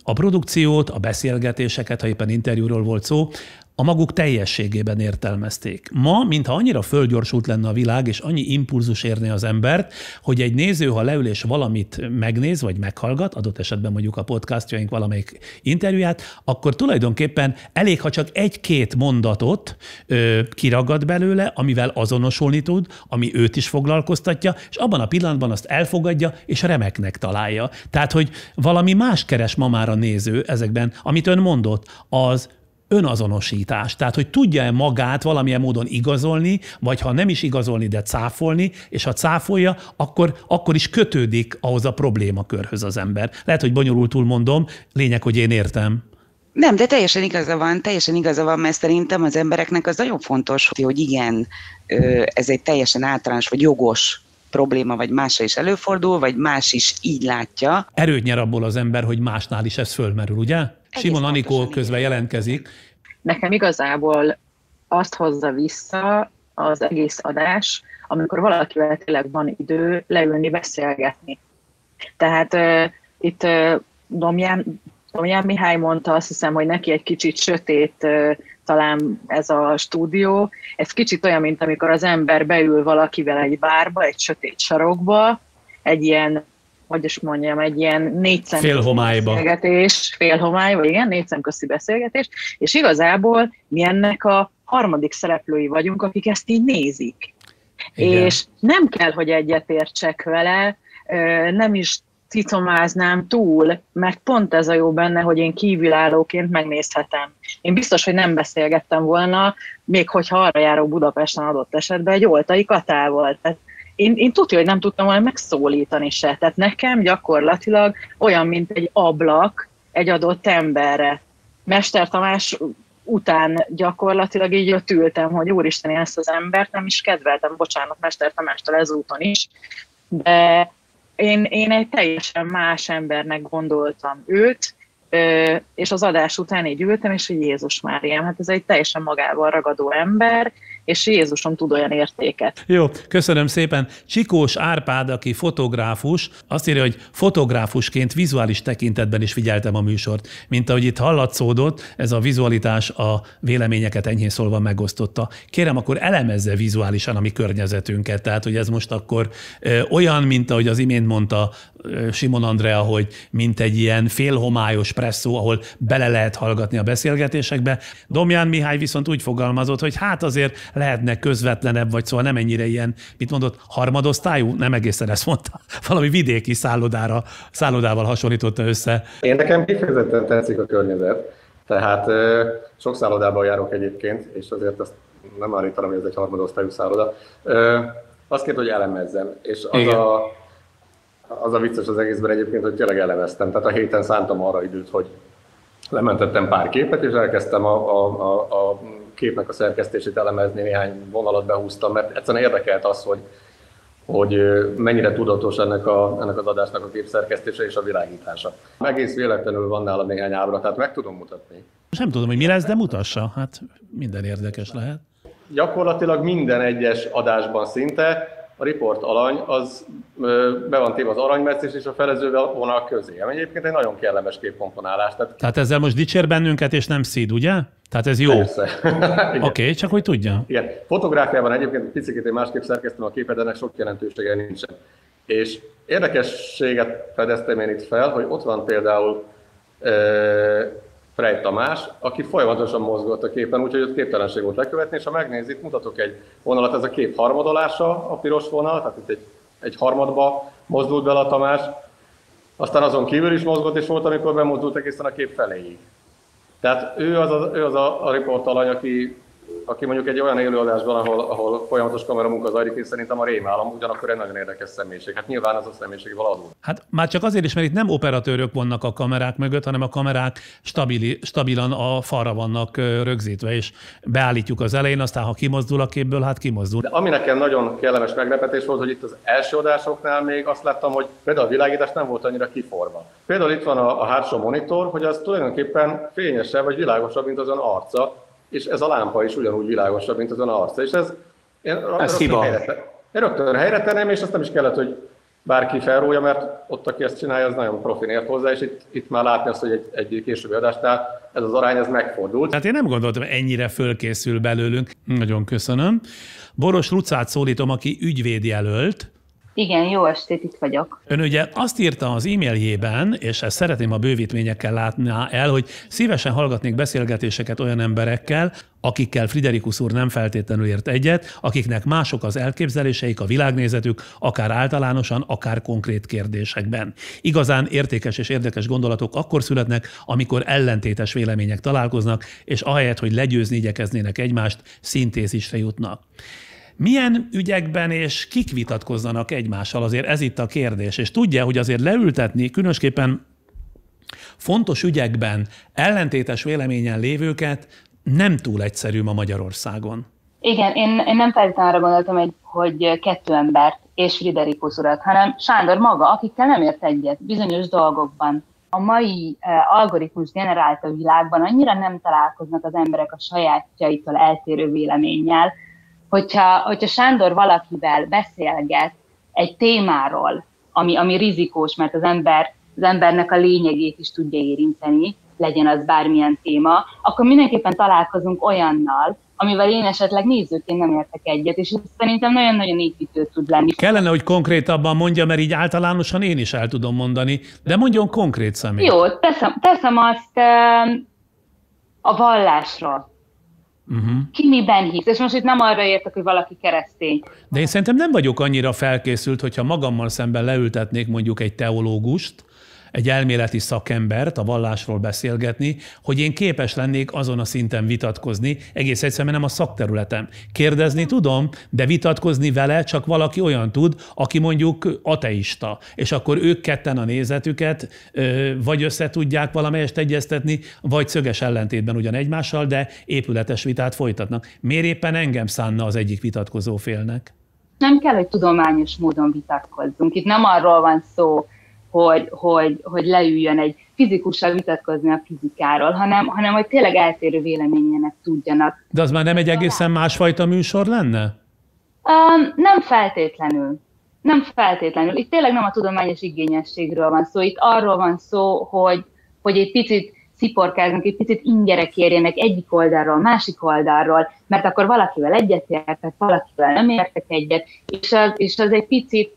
a produkciót, a beszélgetéseket, ha éppen interjúról volt szó, a maguk teljességében értelmezték. Ma, mintha annyira fölgyorsult lenne a világ, és annyi impulzus érné az embert, hogy egy néző, ha leül és valamit megnéz, vagy meghallgat, adott esetben mondjuk a podcastjaink valamelyik interjúját, akkor tulajdonképpen elég, ha csak 1-2 mondatot kiragad belőle, amivel azonosulni tud, ami őt is foglalkoztatja, és abban a pillanatban azt elfogadja, és remeknek találja. Tehát, hogy valami más keres ma már a néző ezekben, amit ön mondott, az önazonosítás. Tehát, hogy tudja-e magát valamilyen módon igazolni, vagy ha nem is igazolni, de cáfolni, és ha cáfolja, akkor is kötődik ahhoz a problémakörhöz az ember. Lehet, hogy bonyolultul mondom, lényeg, hogy én értem. Nem, de teljesen igaza van, mert szerintem az embereknek az nagyon fontos, hogy igen, ez egy teljesen általános vagy jogos probléma, vagy másra is előfordul, vagy más is így látja. Erőt nyer abból az ember, hogy másnál is ez fölmerül, ugye? Simon Anikó közben jelentkezik. Nekem igazából azt hozza vissza az egész adás, amikor valakivel tényleg van idő leülni, beszélgetni. Tehát itt Domján Mihály mondta, azt hiszem, hogy neki egy kicsit sötét talán ez a stúdió. Ez kicsit olyan, mint amikor az ember beül valakivel egy bárba, egy sötét sarokba, egy ilyen, hogy is mondjam, egy ilyen 4 szemközi beszélgetés, félhomályba, igen, 4 szemközi beszélgetés, és igazából mi ennek a harmadik szereplői vagyunk, akik ezt így nézik. Igen. És nem kell, hogy egyetértsek vele, nem is cicomáznám túl, mert pont ez a jó benne, hogy én kívülállóként megnézhetem. Én biztos, hogy nem beszélgettem volna, még hogyha arra járok Budapesten adott esetben egy Oltai Katával. Tehát én tudja, hogy nem tudtam volna megszólítani se. Tehát nekem gyakorlatilag olyan, mint egy ablak egy adott emberre. Mester Tamás után gyakorlatilag így ott ültem, hogy úristen, én ezt az embert nem is kedveltem, bocsánat Mester Tamástól ezúton is, de Én egy teljesen más embernek gondoltam őt, és az adás után így ültem, és hogy Jézus Máriám, hát ez egy teljesen magával ragadó ember, és Jézusom tud olyan értéket. Jó, köszönöm szépen. Csikós Árpád, aki fotográfus, azt írja, hogy fotográfusként vizuális tekintetben is figyeltem a műsort. Mint ahogy itt hallatszódott, ez a vizualitás a véleményeket enyhén szólva megosztotta. Kérem, akkor elemezze vizuálisan a mi környezetünket. Tehát, hogy ez most akkor olyan, mint ahogy az imént mondta Simon Andrea, hogy mint egy ilyen félhomályos presszó, ahol bele lehet hallgatni a beszélgetésekbe. Domján Mihály viszont úgy fogalmazott, hogy hát azért lehetne közvetlenebb, vagy szóval nem ennyire ilyen, mit mondott, harmadosztályú? Nem egészen ezt mondta. Valami vidéki szállodával hasonlította össze. Én nekem kifejezetten tetszik a környezet, tehát sok szállodában járok egyébként, és azért azt nem állítanám, hogy ez egy harmadosztályú szálloda. Azt kérte, hogy elemezzem, és az a vicces az egészben egyébként, hogy tényleg elemeztem. Tehát a héten szántam arra időt, hogy lementettem pár képet, és elkezdtem a képnek a szerkesztését elemezni, néhány vonalat behúztam, mert egyszerűen érdekelt az, hogy mennyire tudatos ennek az adásnak a képszerkesztése és a világítása. Egész véletlenül van nála néhány ábra, tehát meg tudom mutatni. Nem tudom, hogy mi lesz, de mutassa. Hát minden érdekes lehet. Gyakorlatilag minden egyes adásban szinte a riport alany az be van téve az aranymetszés és a felező vonal közé. Ami egyébként egy nagyon kellemes képkomponálás. Tehát ezzel most dicsér bennünket, és nem szíd, ugye? Tehát ez jó. Oké, csak hogy tudja. Igen. Fotográfiában egyébként picit én másképp szerkeztem a képet, de ennek sok jelentősége nincsen. És érdekességet fedeztem én itt fel, hogy ott van például Frey Tamás, aki folyamatosan mozgott a képen, úgyhogy ott képtelenség volt lekövetni, és ha megnézik, mutatok egy vonalat, ez a kép harmadolása, a piros vonal, tehát itt egy harmadba mozdult bele a Tamás, aztán azon kívül is mozgott, és volt, amikor bemozdult egészen a kép feléig. Tehát ő az a riportalany, aki mondjuk egy olyan élőadásban, ahol folyamatos kameramunka zajlik, és szerintem a rémálom, ugyanakkor egy nagyon érdekes személyiség. Hát nyilván az a személyiség adó. Hát már csak azért is, mert itt nem operatőrök vannak a kamerák mögött, hanem a kamerák stabilan a falra vannak rögzítve, és beállítjuk az elején, aztán ha kimozdul a képből, hát kimozdul. De ami nekem nagyon kellemes meglepetés volt, hogy itt az első adásoknál még azt láttam, hogy például a világítás nem volt annyira kiforva. Például itt van a hátsó monitor, hogy az tulajdonképpen fényesebb vagy világosabb, mint az ön arca, és ez a lámpa is ugyanúgy világosabb, mint az ön arca. És ez hiba. Én rögtön helyre tennem, és azt nem is kellett, hogy bárki felrója, mert ott, aki ezt csinálja, az nagyon profin ért hozzá, és itt már látni azt, hogy egy későbbi adásnál ez az arány, ez megfordult. Tehát én nem gondoltam, ennyire fölkészül belőlünk. Nagyon köszönöm. Boros Lucát szólítom, aki ügyvédjelölt. Igen, jó estét, itt vagyok. Ön ugye azt írta az e-mailjében, és ezt szeretném a bővítményekkel látni el, hogy szívesen hallgatnék beszélgetéseket olyan emberekkel, akikkel Friderikus úr nem feltétlenül ért egyet, akiknek mások az elképzeléseik, a világnézetük, akár általánosan, akár konkrét kérdésekben. Igazán értékes és érdekes gondolatok akkor születnek, amikor ellentétes vélemények találkoznak, és ahelyett, hogy legyőzni igyekeznének egymást, szintézisre jutnak. Milyen ügyekben és kik vitatkozzanak egymással? Azért ez itt a kérdés. És tudja, hogy azért leültetni, különösképpen fontos ügyekben ellentétes véleményen lévőket nem túl egyszerű ma Magyarországon. Igen, én nem feltétlenül arra gondoltam, hogy kettő embert és Friderikus urat, hanem Sándor maga, akikkel nem ért egyet bizonyos dolgokban. A mai algoritmus generált a világban annyira nem találkoznak az emberek a sajátjaitól eltérő véleménnyel, hogyha Sándor valakivel beszélget egy témáról, ami rizikós, mert az embernek a lényegét is tudja érinteni, legyen az bármilyen téma, akkor mindenképpen találkozunk olyannal, amivel én esetleg nézőként nem értek egyet, és szerintem nagyon-nagyon építő tud lenni. Kellene, hogy konkrétabban mondja, mert így általánosan én is el tudom mondani, de mondjon konkrét személyt. Jó, teszem azt a vallásról. Ki miben hisz? És most itt nem arra értek, hogy valaki keresztény. De én szerintem nem vagyok annyira felkészült, hogyha magammal szemben leültetnék mondjuk egy teológust, egy elméleti szakembert a vallásról beszélgetni, hogy én képes lennék azon a szinten vitatkozni, egész egyszerűen nem a szakterületem. Kérdezni tudom, de vitatkozni vele csak valaki olyan tud, aki mondjuk ateista, és akkor ők ketten a nézetüket vagy össze tudják valamelyest egyeztetni, vagy szöges ellentétben ugyan egymással, de épületes vitát folytatnak. Miért éppen engem szánna az egyik vitatkozó félnek? Nem kell, hogy tudományos módon vitatkozzunk. Itt nem arról van szó, hogy leüljön egy fizikussal vitatkozni a fizikáról, hanem hogy tényleg eltérő véleményének tudjanak. De az már nem egy egészen másfajta műsor lenne? Nem feltétlenül. Nem feltétlenül. Itt tényleg nem a tudományos igényességről van szó. Itt arról van szó, hogy egy picit sziporkázunk, egy picit ingerek érjenek egyik oldalról, másik oldalról, mert akkor valakivel egyetértek, valakivel nem értek egyet, és az egy picit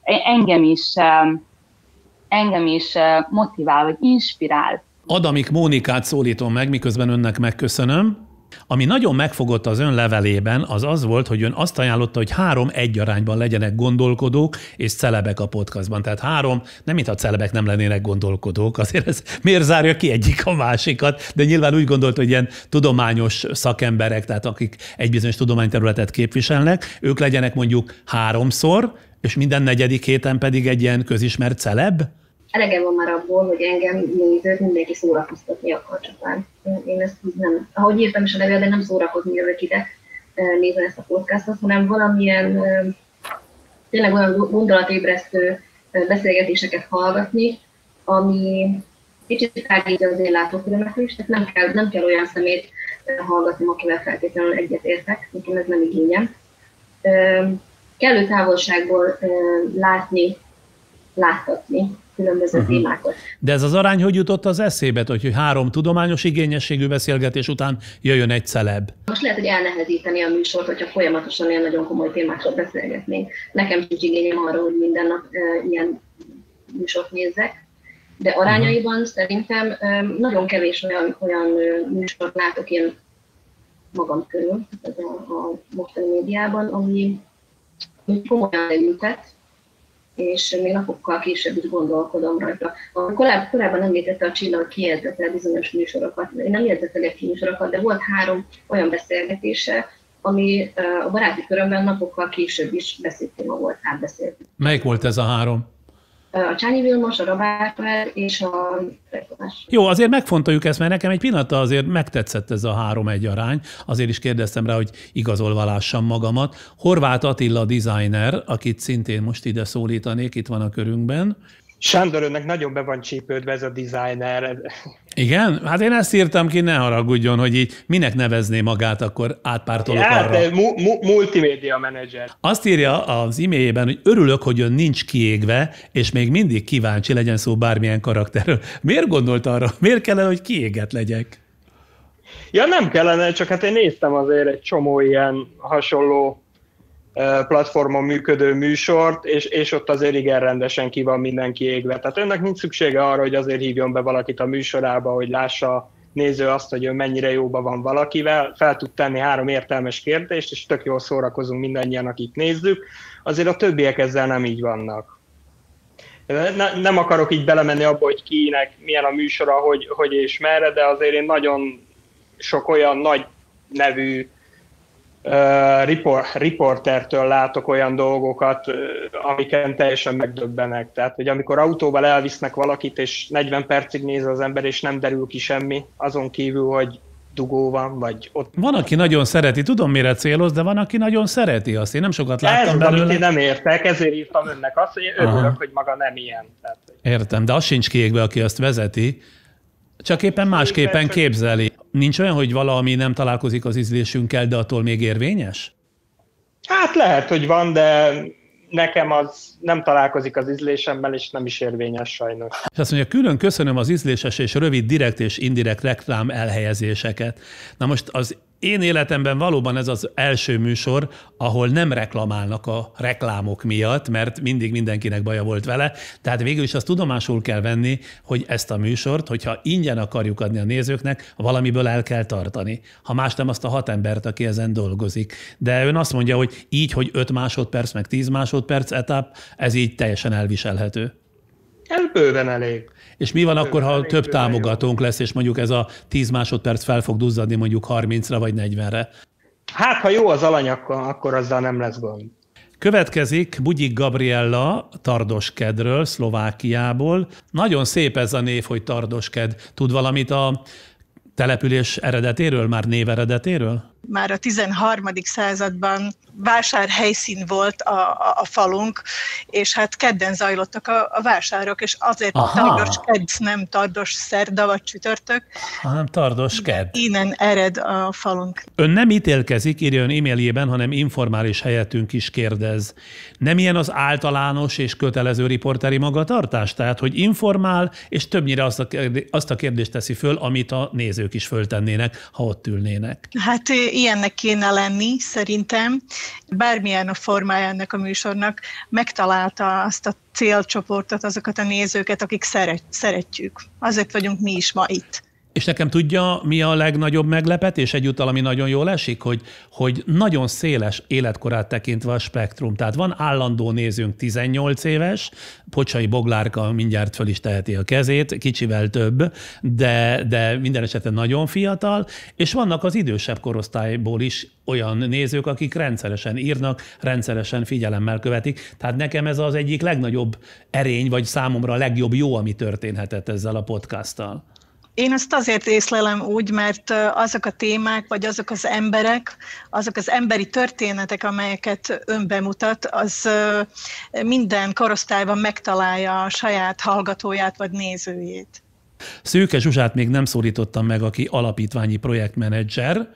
engem is motivál, vagy inspirál. Adamik Mónikát szólítom meg, miközben önnek megköszönöm. Ami nagyon megfogott az ön levelében, az volt, hogy ön azt ajánlotta, hogy 3-1 arányban legyenek gondolkodók és celebek a podcastban. Tehát 3, nem mintha celebek nem lennének gondolkodók, azért ez miért zárja ki egyik a másikat, de nyilván úgy gondolt, hogy ilyen tudományos szakemberek, tehát akik egy bizonyos tudományterületet képviselnek, ők legyenek mondjuk 3-szor, és minden 4. héten pedig egy ilyen közismert celeb? Elegem van már abból, hogy engem nézőt mindenki szórakoztatni akar csupán. Én ezt nem, ahogy írtam is a levélben, nem szórakozni jövök ide nézni ezt a podcastot, hanem valamilyen tényleg olyan gondolatébresztő beszélgetéseket hallgatni, ami kicsit tágítja az én látókörömet is, tehát nem kell olyan szemét hallgatni, akivel feltétlenül egyetértek, nekem ez nem igényem. Kellő távolságból láttatni különböző témákat. De ez az arány hogy jutott az eszébe, hogy 3 tudományos igényességű beszélgetés után jöjjön egy celeb? Most lehet, hogy elnehezíteni a műsort, hogyha folyamatosan ilyen nagyon komoly témákról beszélgetnénk. Nekem sincs igényem arra, hogy minden nap ilyen műsort nézzek, de arányaiban szerintem nagyon kevés olyan műsort látok én magam körül, a mostani médiában, ami komolyan leültet, és még napokkal később is gondolkodom rajta. Korábban említette a Csillag, kijegyzett bizonyos műsorokat. Én nem jegyzettelek ki műsorokat, de volt 3 olyan beszélgetése, ami a baráti körömben napokkal később is beszédtéma volt, átbeszéltünk. Melyik volt ez a 3? A Csányi Vilmos, a Rabárper és a Tamás. Jó, azért megfontoljuk ezt, mert nekem egy pillanatra azért megtetszett ez a 3-1 arány. Azért is kérdeztem rá, hogy igazolva lássam magamat. Horváth Attila designer, akit szintén most ide szólítanék, itt van a körünkben. Sándor, önnek nagyon be van csípődve ez a designer. Igen? Hát én ezt írtam ki, ne haragudjon, hogy így minek nevezné magát, akkor átpártolok arra. Hát, multimédia menedzser. Azt írja az e-mailjében, hogy örülök, hogy ön nincs kiégve, és még mindig kíváncsi, legyen szó bármilyen karakterről. Miért gondolt arra? Miért kellene, hogy kiégett legyek? Ja, nem kellene, csak hát én néztem azért egy csomó ilyen hasonló platformon működő műsort, és ott azért igen rendesen ki van mindenki égve. Tehát önnek nincs szüksége arra, hogy azért hívjon be valakit a műsorába, hogy lássa a néző azt, hogy ön mennyire jóban van valakivel, fel tud tenni 3 értelmes kérdést, és tök jól szórakozunk mindannyian, akik nézzük. Azért a többiek ezzel nem így vannak. Nem akarok így belemenni abba, hogy kinek milyen a műsora, hogy és merre, de azért én nagyon sok olyan nagy nevű riportertől látok olyan dolgokat, amiken teljesen megdöbbenek. Tehát, hogy amikor autóval elvisznek valakit, és 40 percig néz az ember, és nem derül ki semmi, azon kívül, hogy dugó van, vagy ott... Van, aki nagyon szereti, tudom, mire céloz, de van, aki nagyon szereti azt. Én nem sokat láttam belőle. Amit én nem értek, ezért írtam önnek azt, hogy örülök, hogy maga nem ilyen. Tehát, értem, de az sincs kiégve, aki azt vezeti, csak éppen másképpen képzeli. Nincs olyan, hogy valami nem találkozik az ízlésünkkel, de attól még érvényes? Hát lehet, hogy van, de nekem az nem találkozik az ízlésemmel, és nem is érvényes sajnos. És azt mondja, külön köszönöm az ízléses és rövid direkt és indirekt reklám elhelyezéseket. Na most az én életemben valóban ez az első műsor, ahol nem reklamálnak a reklámok miatt, mert mindig mindenkinek baja volt vele. Tehát végül is azt tudomásul kell venni, hogy ezt a műsort, hogyha ingyen akarjuk adni a nézőknek, valamiből el kell tartani. Ha más nem, azt a 6 embert, aki ezen dolgozik. De ön azt mondja, hogy így, hogy 5 másodperc, meg 10 másodperc etap, ez így teljesen elviselhető. Ez bőven elég. És mi van akkor, ha több támogatónk lesz, és mondjuk ez a 10 másodperc fel fog duzzadni mondjuk 30-ra vagy 40-re? Hát, ha jó az alany, akkor azzal nem lesz gond. Következik Bugyik Gabriella Tardoskedről, Szlovákiából. Nagyon szép ez a név, hogy Tardosked. Tud valamit a település eredetéről, már név eredetéről? már a 13. században vásárhelyszín volt a falunk, és hát kedden zajlottak a vásárok, és azért tardos kedd, nem tardos szerda vagy csütörtök, hanem tardos kedd. Innen ered a falunk. Ön nem ítélkezik, írja ön e-mailjében, hanem informális helyettünk is kérdez. Nem ilyen az általános és kötelező riporteri magatartás? Tehát, hogy informál, és többnyire azt a kérdést teszi föl, amit a nézők is föltennének, ha ott ülnének. Hát ilyennek kéne lenni, szerintem. Bármilyen a formája ennek a műsornak, megtalálta azt a célcsoportot, azokat a nézőket, akik szeretjük. Azért vagyunk mi is ma itt. És nekem tudja, mi a legnagyobb meglepetés egyúttal, ami nagyon jól esik, hogy nagyon széles életkorát tekintve a spektrum. Tehát van állandó nézőnk 18 éves, Pocsai Boglárka mindjárt föl is teheti a kezét, kicsivel több, de minden esetben nagyon fiatal, és vannak az idősebb korosztályból is olyan nézők, akik rendszeresen írnak, rendszeresen figyelemmel követik. Tehát nekem ez az egyik legnagyobb erény, vagy számomra a legjobb jó, ami történhetett ezzel a podcasttal. Én ezt azért észlelem úgy, mert azok a témák, vagy azok az emberek, azok az emberi történetek, amelyeket ön bemutat, az minden korosztályban megtalálja a saját hallgatóját, vagy nézőjét. Szőke Zsuzsát még nem szólítottam meg, aki alapítványi projektmenedzser.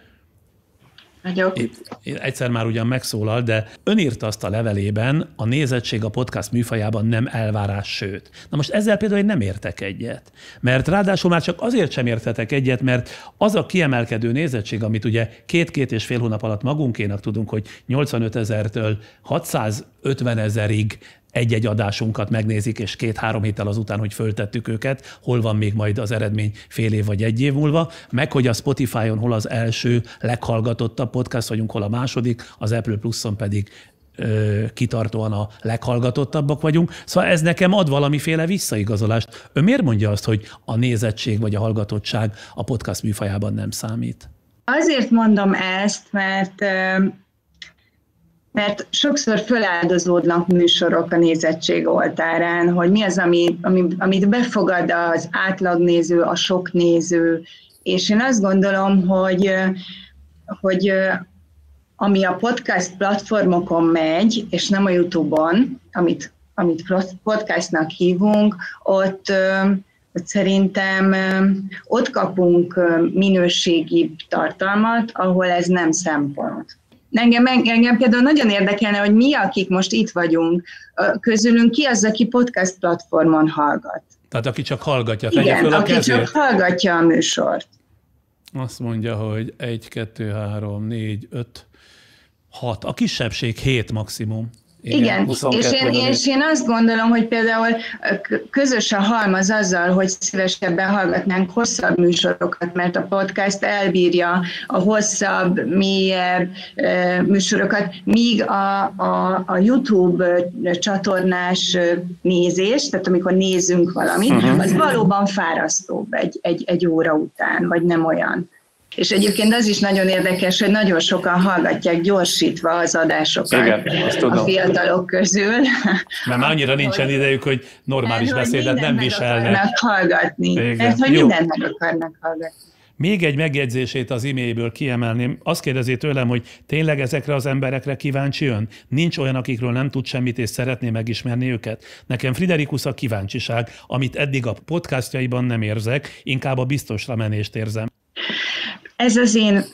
Egyszer már ugyan megszólal, de ön írta azt a levelében, a nézettség a podcast műfajában nem elvárás, sőt. Na most ezzel például én nem értek egyet. Mert ráadásul már csak azért sem értetek egyet, mert az a kiemelkedő nézettség, amit ugye 2-2,5 hónap alatt magunkénak tudunk, hogy 85 000-től 650 000-ig egy-egy adásunkat megnézik, és 2-3 héttel azután, hogy föltettük őket, hol van még majd az eredmény fél év vagy egy év múlva, meg hogy a Spotify-on hol az első leghallgatottabb podcast vagyunk, hol a második, az Apple Plus-on pedig kitartóan a leghallgatottabbak vagyunk. Szóval ez nekem ad valamiféle visszaigazolást. Ön miért mondja azt, hogy a nézettség vagy a hallgatottság a podcast műfajában nem számít? Azért mondom ezt, mert sokszor föláldozódnak műsorok a nézettség oltárán, hogy mi az, amit befogad az átlagnéző, a sok néző, és én azt gondolom, hogy ami a podcast platformokon megy, és nem a YouTube-on, amit podcastnak hívunk, ott szerintem ott kapunk minőségi tartalmat, ahol ez nem szempont. Engem például nagyon érdekelne, hogy mi, akik most itt vagyunk, közülünk ki az, aki podcast platformon hallgat. Tehát aki csak hallgatja, tegye föl a kezét. Aki csak hallgatja a műsort. Azt mondja, hogy 1, 2, 3, 4, 5, 6. A kisebbség 7 maximum. Igen, és én azt gondolom, hogy például közös a halmaz azzal, hogy szívesebben hallgatnánk hosszabb műsorokat, mert a podcast elbírja a hosszabb, mélyebb műsorokat, míg a YouTube csatornás nézés, tehát amikor nézünk valamit, az valóban fárasztóbb egy óra után, vagy nem olyan. És egyébként az is nagyon érdekes, hogy nagyon sokan hallgatják gyorsítva az adásokat. Igen, a fiatalok közül. Mert már annyira nincsen idejük, hogy normális beszédet nem viselnek. Meg hallgatni. Igen. Mert hogy mindent meg akarnak hallgatni. Még egy megjegyzését az e-mailből kiemelném. Azt kérdezi tőlem, hogy tényleg ezekre az emberekre kíváncsi ön? Nincs olyan, akikről nem tud semmit, és szeretné megismerni őket? Nekem Friderikus a kíváncsiság, amit eddig a podcastjaiban nem érzek, inkább a biztosra menést érzem. Ez az én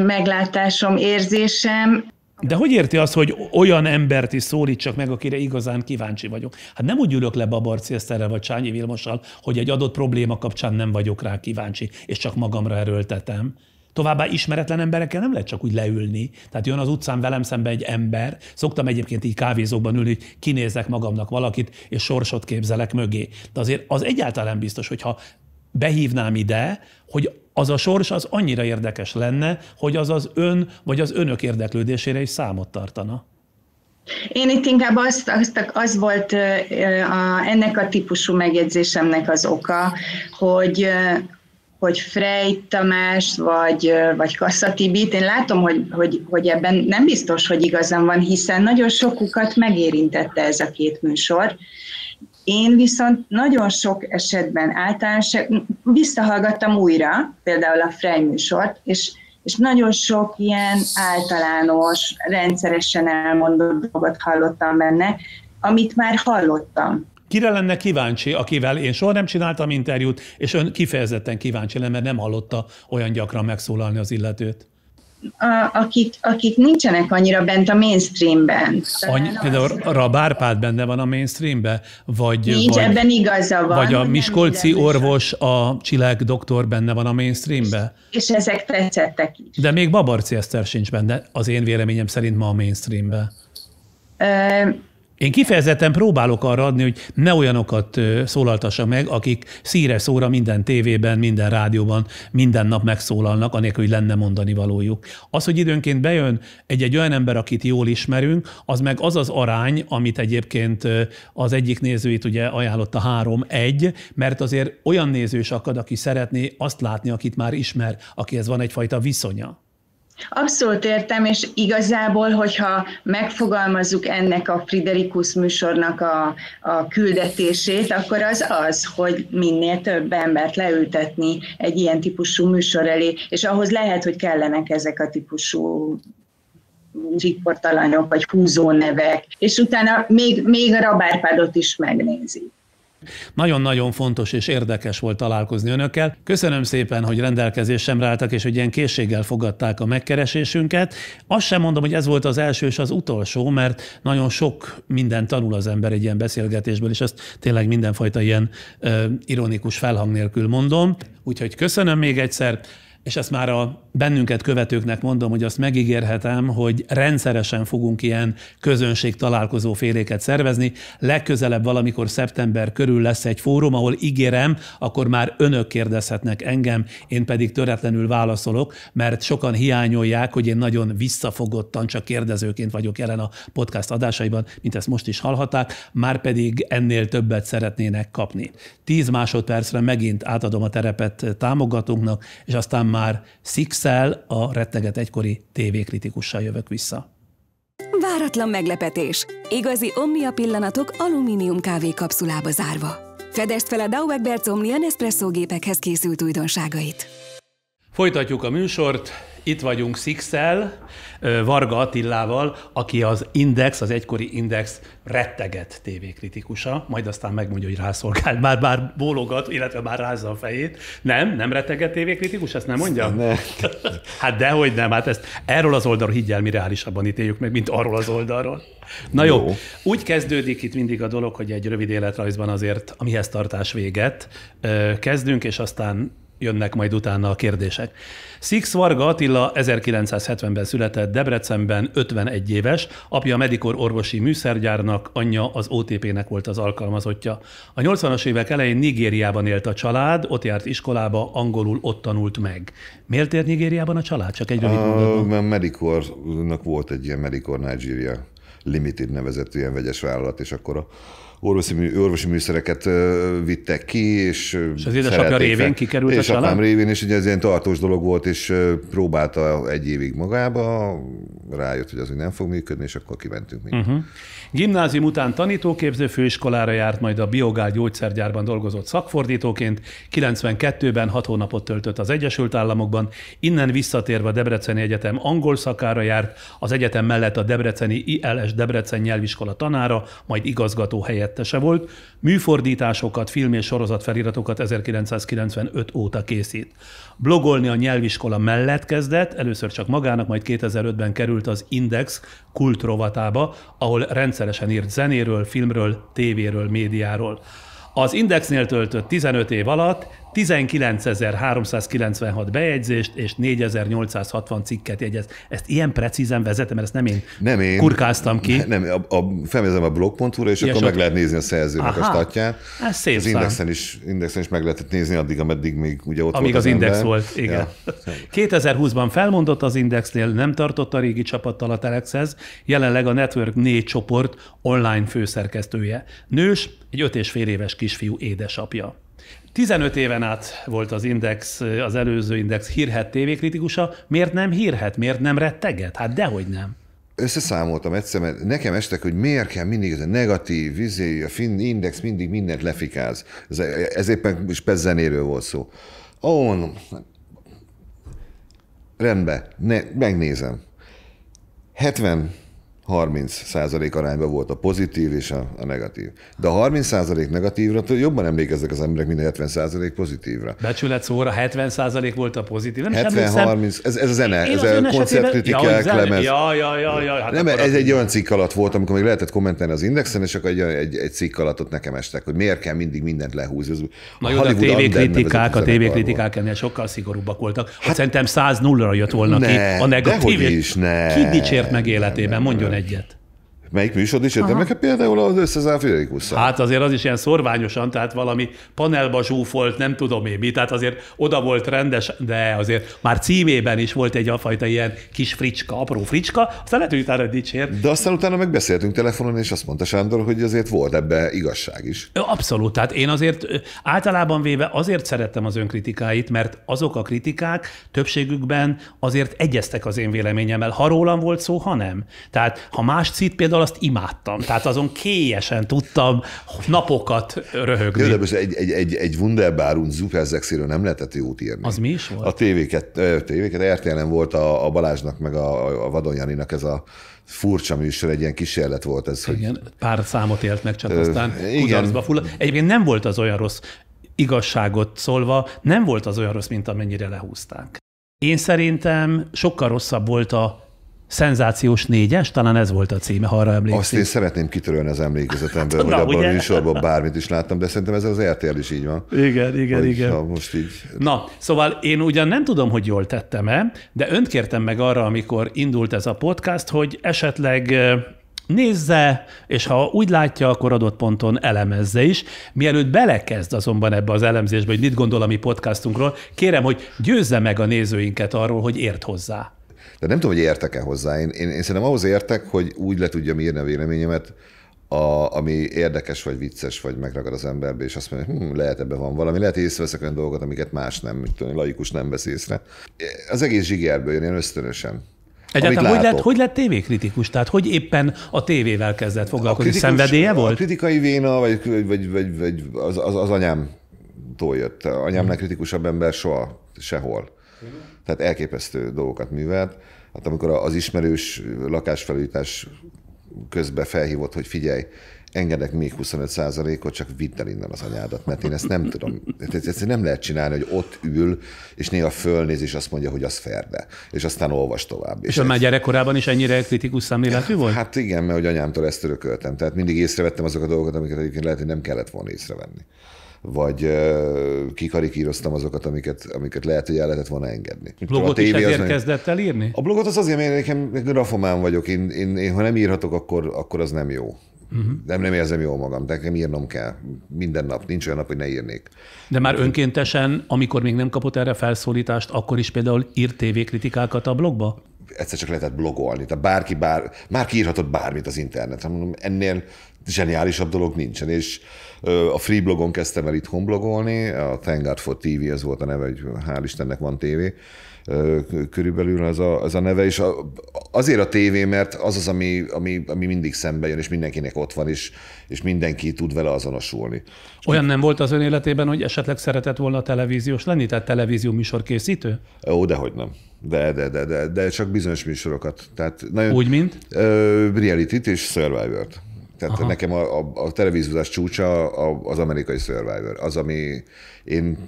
meglátásom, érzésem. De hogy érti azt, hogy olyan embert is szólítsak meg, akire igazán kíváncsi vagyok? Hát nem úgy ülök le Babarczy Eszterrel vagy Csányi Vilmossal, hogy egy adott probléma kapcsán nem vagyok rá kíváncsi, és csak magamra erőltetem. Továbbá ismeretlen emberekkel nem lehet csak úgy leülni. Tehát jön az utcán velem szembe egy ember, szoktam egyébként így kávézóban ülni, hogy kinézek magamnak valakit, és sorsot képzelek mögé. De azért az egyáltalán biztos, hogyha behívnám ide, hogy az a sors az annyira érdekes lenne, hogy az ön vagy az önök érdeklődésére is számot tartana. Én itt inkább az volt ennek a típusú megjegyzésemnek az oka, hogy Frey Tamás vagy Kassa Tibit, én látom, hogy ebben nem biztos, hogy igazam van, hiszen nagyon sokukat megérintette ez a két műsor. Én viszont nagyon sok esetben visszahallgattam újra, például a Frey műsort, és és nagyon sok ilyen általános, rendszeresen elmondott dolgot hallottam benne, amit már hallottam. Kire lenne kíváncsi, akivel én soha nem csináltam interjút, és ön kifejezetten kíváncsi lenne, mert nem hallotta olyan gyakran megszólalni az illetőt? Akik nincsenek annyira bent a mainstreamben. Például Rabárpád benne van a mainstreamben? Nincs, ebben igaza van. Vagy a miskolci orvos, a Csillag doktor benne van a mainstreamben? És ezek tetszettek is. De még Babarczy Eszter sincs benne, az én véleményem szerint ma a mainstreamben. Én kifejezetten próbálok arra adni, hogy ne olyanokat szólaltassak meg, akik szíre szóra minden tévében, minden rádióban, minden nap megszólalnak, anélkül, hogy lenne mondani valójuk. Az, hogy időnként bejön egy olyan ember, akit jól ismerünk, az meg az az arány, amit egyébként az egyik nézőit ugye ajánlotta 3-1, mert azért olyan néző is akad, aki szeretné azt látni, akit már ismer, akihez van egyfajta viszonya. Abszolút értem, és igazából, hogyha megfogalmazzuk ennek a Friderikus műsornak a küldetését, akkor az, hogy minél több embert leültetni egy ilyen típusú műsor elé, és ahhoz lehet, hogy kellenek ezek a típusú riportalanyok, vagy húzónevek, és utána még a Rabárpádot is megnézi. Nagyon-nagyon fontos és érdekes volt találkozni önökkel. Köszönöm szépen, hogy rendelkezésemre álltak, és hogy ilyen készséggel fogadták a megkeresésünket. Azt sem mondom, hogy ez volt az első és az utolsó, mert nagyon sok mindent tanul az ember egy ilyen beszélgetésből, és ezt tényleg mindenfajta ilyen ironikus felhang nélkül mondom. Úgyhogy köszönöm még egyszer. És ezt már a bennünket követőknek mondom, hogy azt megígérhetem, hogy rendszeresen fogunk ilyen közönség-találkozó féléket szervezni. Legközelebb valamikor szeptember körül lesz egy fórum, ahol ígérem, akkor már önök kérdezhetnek engem, én pedig töretlenül válaszolok, mert sokan hiányolják, hogy én nagyon visszafogottan csak kérdezőként vagyok jelen a podcast adásaiban, mint ezt most is hallhatták, már pedig ennél többet szeretnének kapni. 10 másodpercre megint átadom a terepet támogatónknak, és aztán már Six-szel, a retteget egykori tévékritikussal jövök vissza. Váratlan meglepetés. Igazi Omnia pillanatok alumínium kávé kapszulába zárva. Fedezd fel a Dauberberts Omnia Nespresso gépekhez készült újdonságait. Folytatjuk a műsort. Itt vagyunk Six-szel, Varga Attilával, aki az Index, az egykori Index retteget tévékritikusa, majd aztán megmondja, hogy rászolgál, bár bólogat, illetve már rázza a fejét. Nem retteget tévékritikus, ezt nem mondja? Nem. Hát dehogy nem, hát ezt erről az oldalról higgyel, mi reálisabban ítéljük meg, mint arról az oldalról. Na jó, úgy kezdődik itt mindig a dolog, hogy egy rövid életrajzban azért a mihez tartás véget kezdünk, és aztán jönnek majd utána a kérdések. Six Varga Attila 1970-ben született Debrecenben, 51 éves, apja a Medikor orvosi műszergyárnak, anyja az OTP-nek volt az alkalmazottja. A 80-as évek elején Nigériában élt a család, ott járt iskolába, angolul ott tanult meg. Miért ért Nigériában a család? Csak egy rövid mondatban. A Medicornak volt egy ilyen Medicor Nigeria Limited nevezetű ilyen vegyes vállalat, és akkor a orvosi műszereket vittek ki, és az édesapja révén kikerült a család? Édesapám révén, és ugye ez ilyen tartós dolog volt, és próbálta egy évig magába, rájött, hogy az úgy nem fog működni, és akkor kimentünk még. Gimnázium után tanítóképző főiskolára járt, majd a Biogál gyógyszergyárban dolgozott szakfordítóként, 92-ben 6 hónapot töltött az Egyesült Államokban, innen visszatérve a Debreceni Egyetem angol szakára járt, az egyetem mellett a debreceni ILS Debrecen nyelviskola tanára, majd igazgató helyettese volt, műfordításokat, film- és sorozatfeliratokat 1995 óta készít. Blogolni a nyelviskola mellett kezdett, először csak magának, majd 2005-ben került az Index kult rovatába, ahol rendszeresen írt zenéről, filmről, tévéről, médiáról. Az Indexnél töltött 15 év alatt 19.396 bejegyzést és 4.860 cikket jegyez. Ezt ilyen precízen vezetem, mert ezt nem én kurkáztam ki. Felvezem a blog.hu-ra, és akkor meg lehet nézni a szerzőnek a statját. Ez szép az Indexen is meg lehetett nézni addig, ameddig még ugye ott amíg volt az Index volt, igen. Ja. 2020-ban felmondott az Indexnél, nem tartott a régi csapattal a Telexhez, jelenleg a Network 4 csoport online főszerkesztője. Nős, egy 5,5 éves kisfiú édesapja. 15 éven át volt az Index, az előző Index hírhedt tévékritikusa. Miért nem hírhedt? Miért nem retteget? Hát dehogy nem. Összeszámoltam egyszer, mert nekem estek, hogy miért kell mindig ez a negatív, a Index mindig mindent lefikáz. Ez éppen spec zenéről volt szó. rendben, megnézem. 70-30% arányban volt a pozitív és a negatív. De a 30% negatívra jobban emlékeznek az emberek, mint a 70% pozitívra. Becsület szóra 70% volt a pozitív. 70-30, ez a zene, ez a koncertkritikák, lemez. Hát nem, ez egy olyan cikk alatt volt, amikor még lehetett kommentelni az Indexen, és akkor egy cikk alatt ott nekem estek, hogy miért kell mindig mindent lehúzni. Na jó, a tévékritikák ennél sokkal szigorúbbak voltak. Hát szerintem 100-0-ra jött volna ki a negatív. Ki dicsért meg életében, mondjon egyet. Melyik műsor is értem meg? Például az Összezár Fridericusszal. Hát azért az is ilyen szorványosan, tehát valami panelba zsúfolt, nem tudom én mi, tehát azért oda volt rendes, de azért már címében is volt egy fajta ilyen kis fricska, apró fricska, aztán lehet, hogy utána dicsért. De aztán utána megbeszéltünk telefonon, és azt mondta Sándor, hogy azért volt ebbe igazság is. Abszolút, tehát én azért általában véve azért szerettem az önkritikáit, mert azok a kritikák többségükben azért egyeztek az én véleményemmel, ha rólam volt szó, ha nem. Tehát ha más cikk például azt imádtam. Tehát azon kélyesen tudtam napokat röhögni. Jó, de most egy Wunderbaren Supersexéről nem lehetett jót írni. Az mi is volt? A tévéket RTL-en volt a Balázsnak meg a Vadon Janinak ez a furcsa műsor, egy ilyen kísérlet volt ez. Igen, hogy... pár számot élt meg, csak aztán kudarcba fulladt. Egyébként nem volt az olyan rossz, igazságot szólva, nem volt az olyan rossz, mint amennyire lehúzták. Én szerintem sokkal rosszabb volt a Szenzációs 4-es, talán ez volt a címe, ha arra emlékszik. Azt én szeretném kitörölni az emlékezetemből, hogy abban a műsorban bármit is láttam, de szerintem ez az RTL is így van. Igen. Most így... Na, szóval én ugyan nem tudom, hogy jól tettem-e, de önt kértem meg arra, amikor indult ez a podcast, hogy esetleg nézze, és ha úgy látja, akkor adott ponton elemezze is. Mielőtt belekezd azonban ebbe az elemzésbe, hogy mit gondol a mi podcastunkról, kérem, hogy győzze meg a nézőinket arról, hogy ért hozzá. De nem tudom, hogy értek-e hozzá. Én szerintem ahhoz értek, hogy úgy le tudjam írni a véleményemet, ami érdekes, vagy vicces, vagy megragad az emberbe, és azt mondja, hogy lehet ebben van valami. Lehet, hogy észreveszek olyan dolgokat, amiket más nem, mint laikus nem vesz észre. Az egész zsigerből jön, ilyen ösztönösen. Egyáltalán hogy lett tévékritikus? Tehát hogy éppen a tévével kezdett foglalkozni? Szenvedélye volt? A kritikai véna, vagy az anyámtól jött. Anyámnál kritikusabb ember soha, sehol. Tehát elképesztő dolgokat művelt. Hát amikor az ismerős lakásfelújítás közben felhívott, hogy figyelj, engedek még 25%-ot, csak vidd el innen az anyádat, mert én ezt nem tudom. Ezt nem lehet csinálni, hogy ott ül, és néha fölnéz, és azt mondja, hogy az ferde. És aztán olvas tovább. És már gyerekkorában is ennyire kritikus szemléletű volt? Hát igen, mert hogy anyámtól ezt örököltem. Tehát mindig észrevettem azokat a dolgokat, amiket egyébként lehet, hogy nem kellett volna észrevenni. Vagy kikarikíroztam azokat, amiket lehet, hogy el lehetett volna engedni. Blogot is ezért kezdett el írni? A blogot az azért, mert nekem grafomán vagyok. Én ha nem írhatok, akkor az nem jó. Nem érzem jól magam, nekem írnom kell. Minden nap, nincs olyan nap, hogy ne írnék. De már önkéntesen, amikor még nem kapott erre felszólítást, akkor is például írt tévékritikákat a blogba? Egyszer csak lehetett blogolni. Tehát bárki írhatott bármit az interneten. Mondom, ennél zseniálisabb dolog nincsen, és a Free blogon kezdtem el itthon blogolni, a Thank God for TV, ez volt a neve, hogy hál' Istennek van tévé, körülbelül az a neve, és azért a tévé, mert az, ami mindig szembe jön, és mindenkinek ott van, és mindenki tud vele azonosulni. Olyan nem volt az ön életében, hogy esetleg szeretett volna televíziós lenni, tehát televízió műsorkészítő? Ó, dehogy nem. De csak bizonyos műsorokat. Tehát nagyon, úgy, mint? Reality-t és Survivor-t. Tehát nekem a televíziózás csúcsa az amerikai Survivor. Az, ami én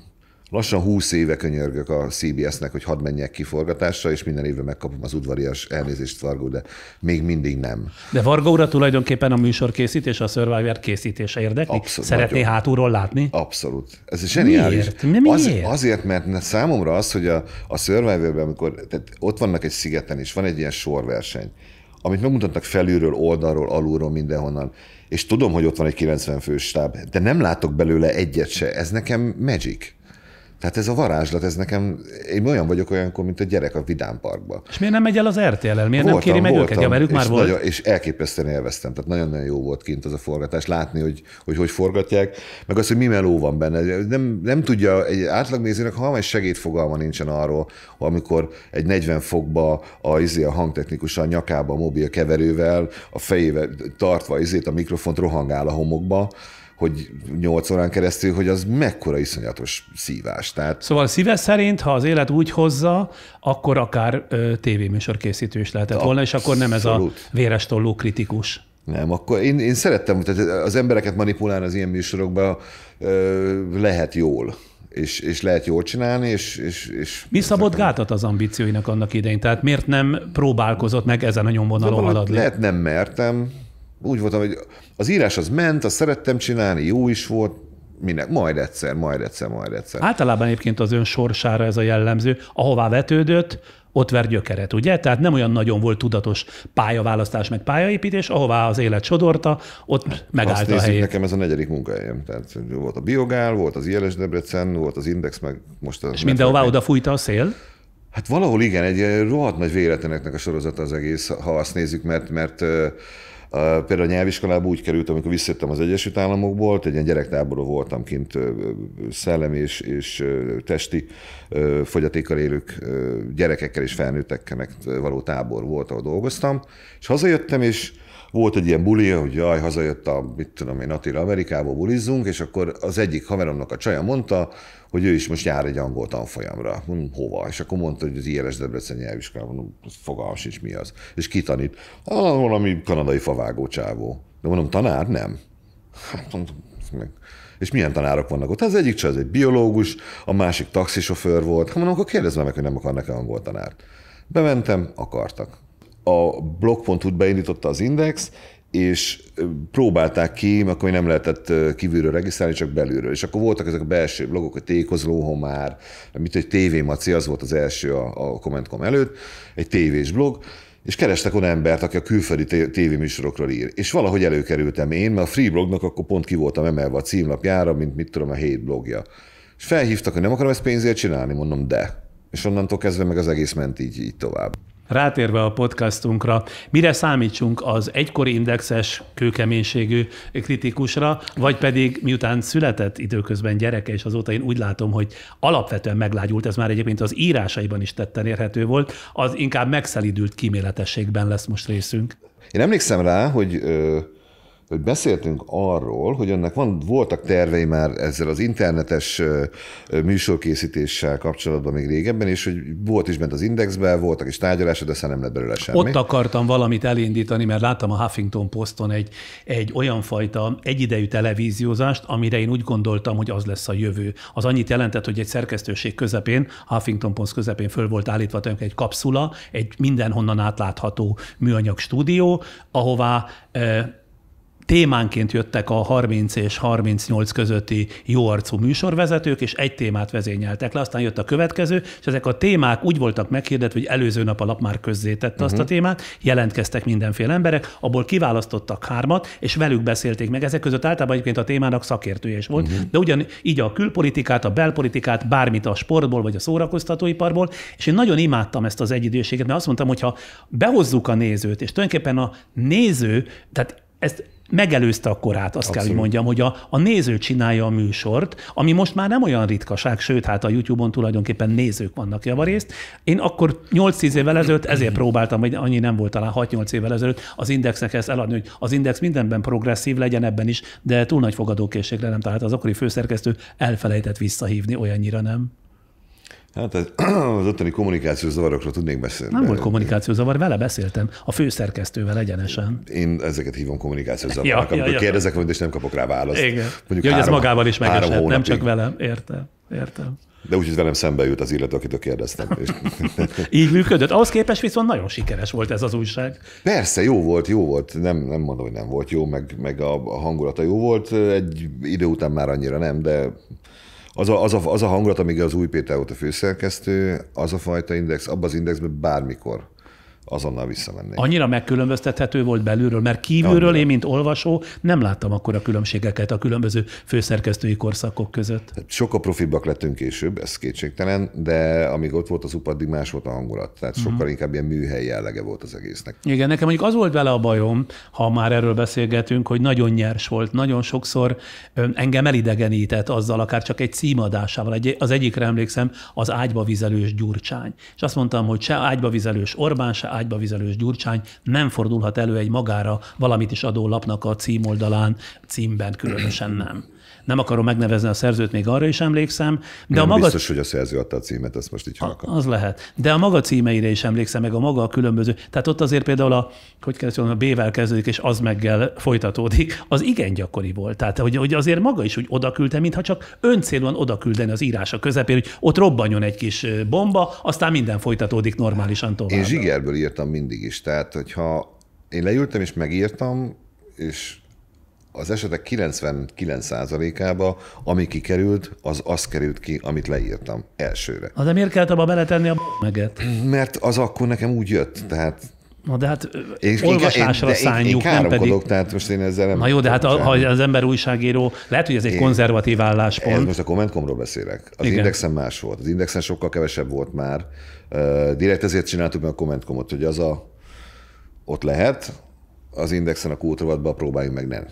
lassan 20 éve könyörgök a CBS-nek, hogy hadd menjek ki forgatásra, és minden évben megkapom az udvarias elnézést, Vargó, de még mindig nem. De Varga úrra tulajdonképpen a műsorkészítés, a Survivor készítése érdekli? Abszolút. Szeretné hátulról látni? Abszolút. Ez zseniális. Miért? Azért, mert számomra az, hogy a Survivorben, amikor ott vannak egy szigeten, és van egy ilyen sorverseny, amit megmutatnak felülről, oldalról, alulról, mindenhonnan, és tudom, hogy ott van egy 90 fős stáb, de nem látok belőle egyet se. Ez nekem magic. Tehát ez a varázslat, ez nekem, én olyan vagyok olyankor, mint a gyerek a Vidám Parkban. És miért nem megy el az RTL-el? Miért nem kéri meg őket? Ja, velük már volt. És elképesztően élveztem. Tehát nagyon-nagyon jó volt kint az a forgatás. Látni, hogy forgatják, meg az, hogy mi meló van benne. Nem tudja, egy átlagnézőnek halvány segédfogalma nincsen arról, amikor egy 40 fokba a hangtechnikus a nyakába, a mobil keverővel, a fejével tartva a mikrofont rohangál a homokba, hogy 8 órán keresztül, hogy az mekkora iszonyatos szívás. Tehát... Szóval szíve szerint, ha az élet úgy hozza, akkor akár tévéműsor készítő is lehetett volna, és akkor nem ez a véres tollú kritikus. Nem, akkor én szerettem, tehát az embereket manipulálni az ilyen műsorokban lehet jól. És lehet jól csinálni, és mi szabott gátat az ambícióinak annak idején? Tehát miért nem próbálkozott meg ezen a nyomvonalon haladni? Lehet nem mertem. Úgy voltam, hogy az írás az ment, azt szerettem csinálni, jó is volt, minek, majd egyszer. Általában egyébként az ön sorsára ez a jellemző, ahová vetődött, ott ver gyökeret, ugye? Tehát nem olyan nagyon volt tudatos pályaválasztás, meg pályaépítés, ahová az élet sodorta, ott megállt a helyét. Nekem ez a 4. munkahelyem. Tehát volt a Biogál, volt az ILS Debrecen, volt az Index, meg most a... És mindenhová oda fújta a szél? Hát valahol igen, egy rohadt nagy véletleneknek a sorozata az egész, ha azt nézzük, mert például a nyelviskolában úgy került, amikor visszajöttem az Egyesült Államokból, egy ilyen gyerektáborban voltam kint, szellemi és testi fogyatékkal élők gyerekekkel és felnőttekkel való tábor volt, ahol dolgoztam, és hazajöttem, és volt egy ilyen buli, hogy jaj, hazajött Attila Amerikából bulizzunk, és akkor az egyik haveromnak a csaja mondta, hogy ő is most jár egy angol tanfolyamra. Mondom, hova? És akkor mondta, hogy az ILS Debrecen nyelviskolában, mondom, fogalmam sincs mi az. És ki tanít? Valami kanadai favágó csávó. De mondom, tanár? Nem. Hát mondom, és milyen tanárok vannak ott? Az egyik csaj, az egy biológus, a másik taxisofőr volt. Mondom, akkor kérdezd meg, hogy nem akarnak-e angol tanárt. Bementem, akartak. A blog.hu-t beindította az Index, és próbálták ki, akkor nem lehetett kívülről regisztrálni, csak belülről. És akkor voltak ezek a belső blogok, hogy Tékozló Homár, mint egy TV Maci, az volt az első a Komment.com előtt, egy tévés blog, és kerestek olyan embert, aki a külföldi tévéműsorokról ír. És valahogy előkerültem én, mert a Free blognak akkor pont ki voltam emelve a címlapjára, mint a 7 blogja. És felhívtak, hogy nem akarom ezt pénzért csinálni, mondom, de. És onnantól kezdve meg az egész ment így tovább. Rátérve a podcastunkra, mire számítsunk az egykori indexes kőkeménységű kritikusra, vagy pedig miután született időközben gyereke, és azóta én úgy látom, hogy alapvetően meglágyult, ez már egyébként az írásaiban is tetten érhető volt, az inkább megszelidült kíméletességben lesz most részünk. Én emlékszem rá, hogy beszéltünk arról, hogy ennek voltak tervei már ezzel az internetes műsorkészítéssel kapcsolatban még régebben, és hogy volt is bent az Indexben, voltak is tárgyalások, de aztán nem lett belőle semmi. Ott akartam valamit elindítani, mert láttam a Huffington Poston egy olyan fajta egyidejű televíziózást, amire én úgy gondoltam, hogy az lesz a jövő. Az annyit jelentett, hogy egy szerkesztőség közepén, Huffington Post közepén föl volt állítva egy kapszula, egy mindenhonnan átlátható műanyag stúdió, ahová témánként jöttek a 30 és 38 közötti jóarcú műsorvezetők, és egy témát vezényeltek le, aztán jött a következő, és ezek a témák úgy voltak meghirdetve, hogy előző nap a lap már közzétette azt a témát, jelentkeztek mindenféle emberek, abból kiválasztottak 3, és velük beszélték meg. Ezek között általában egyébként a témának szakértője is volt, de ugyanígy a külpolitikát, a belpolitikát, bármit a sportból, vagy a szórakoztatóiparból, és én nagyon imádtam ezt az egyidőséget, mert azt mondtam, hogy ha behozzuk a nézőt, és tulajdonképpen a néző, tehát ezt megelőzte a korát, azt kell, hogy mondjam, hogy a néző csinálja a műsort, ami most már nem olyan ritkaság, sőt, hát a YouTube-on tulajdonképpen nézők vannak javarészt. Én akkor 8-10 évvel ezelőtt ezért próbáltam, vagy annyi nem volt, talán 6-8 évvel ezelőtt az Indexnek ezt eladni, hogy az Index mindenben progresszív legyen, ebben is, de túl nagy fogadókészségre nem talált. Az akkori főszerkesztő elfelejtett visszahívni, olyannyira nem. Hát az ottani kommunikációs zavarokról tudnék beszélni. Nem volt kommunikációs zavar, vele beszéltem, a főszerkesztővel egyenesen. Én ezeket hívom kommunikációs zavarnak, amikor kérdezek, és nem kapok rá választ. Igen. Hogy ez magával is megesett, nem csak velem. Értem. De úgyhogy velem szembe jut az illető, akitől kérdeztem. Így működött. Ahhoz képest viszont nagyon sikeres volt ez az újság. Persze, jó volt. Nem mondom, hogy nem volt jó, meg a hangulata jó volt. Egy idő után már annyira nem, de az a hangulat, amíg az Új Péter volt a főszerkesztő, az a fajta Index, abban az Indexben bármikor azonnal visszamennék. Annyira megkülönböztethető volt belülről, mert kívülről én, mint olvasó, nem láttam akkor a különbségeket a különböző főszerkesztői korszakok között. Sokkal profibbak lettünk később, ez kétségtelen, de amíg ott volt az UP, addig más volt a hangulat. Tehát sokkal inkább ilyen műhely jellege volt az egésznek. Igen, nekem mondjuk az volt vele a bajom, ha már erről beszélgetünk, hogy nagyon nyers volt. Nagyon sokszor engem elidegenített azzal, akár csak egy címadásával. Az egyikre emlékszem, az ágyba vizelős Gyurcsány. És azt mondtam, hogy se ágyba vizelős Orbán, se ágyba vizelős Gyurcsány nem fordulhat elő egy magára valamit is adó lapnak a címoldalán, címben különösen nem. Nem akarom megnevezni a szerzőt, még arra is emlékszem. De nem a maga... biztos, hogy a szerző adta a címet, azt most így hallgatom. Az lehet. De a maga címeire is emlékszem, meg a maga a különböző. Tehát ott azért például a B-vel kezdődik, és az meggel folytatódik, az igen gyakori volt. Tehát, hogy azért maga is úgy odaküldte, mintha csak öncélúan odaküldeni az írása közepén, hogy ott robbanjon egy kis bomba, aztán minden folytatódik normálisan tovább. Én zsigerből írtam mindig is. Tehát, hogyha én leültem és megírtam, és az esetek 99%-ába, ami kikerült, az került ki, amit leírtam elsőre. De miért kellett abba beletenni a meget? Mert az akkor nekem úgy jött, tehát... Na de hát olvasásra szánjuk, nem pedig... Tehát most én ezzel nem... Na jó, de hát ha az ember újságíró, lehet, hogy ez egy konzervatív álláspont. Ez most a Kommentkomról beszélek. Az Indexen más volt. Az Indexen sokkal kevesebb volt már. Direkt ezért csináltuk meg a Kommentkomot, hogy ott lehet, az Indexen a kultúrvatban próbáljunk meg nem.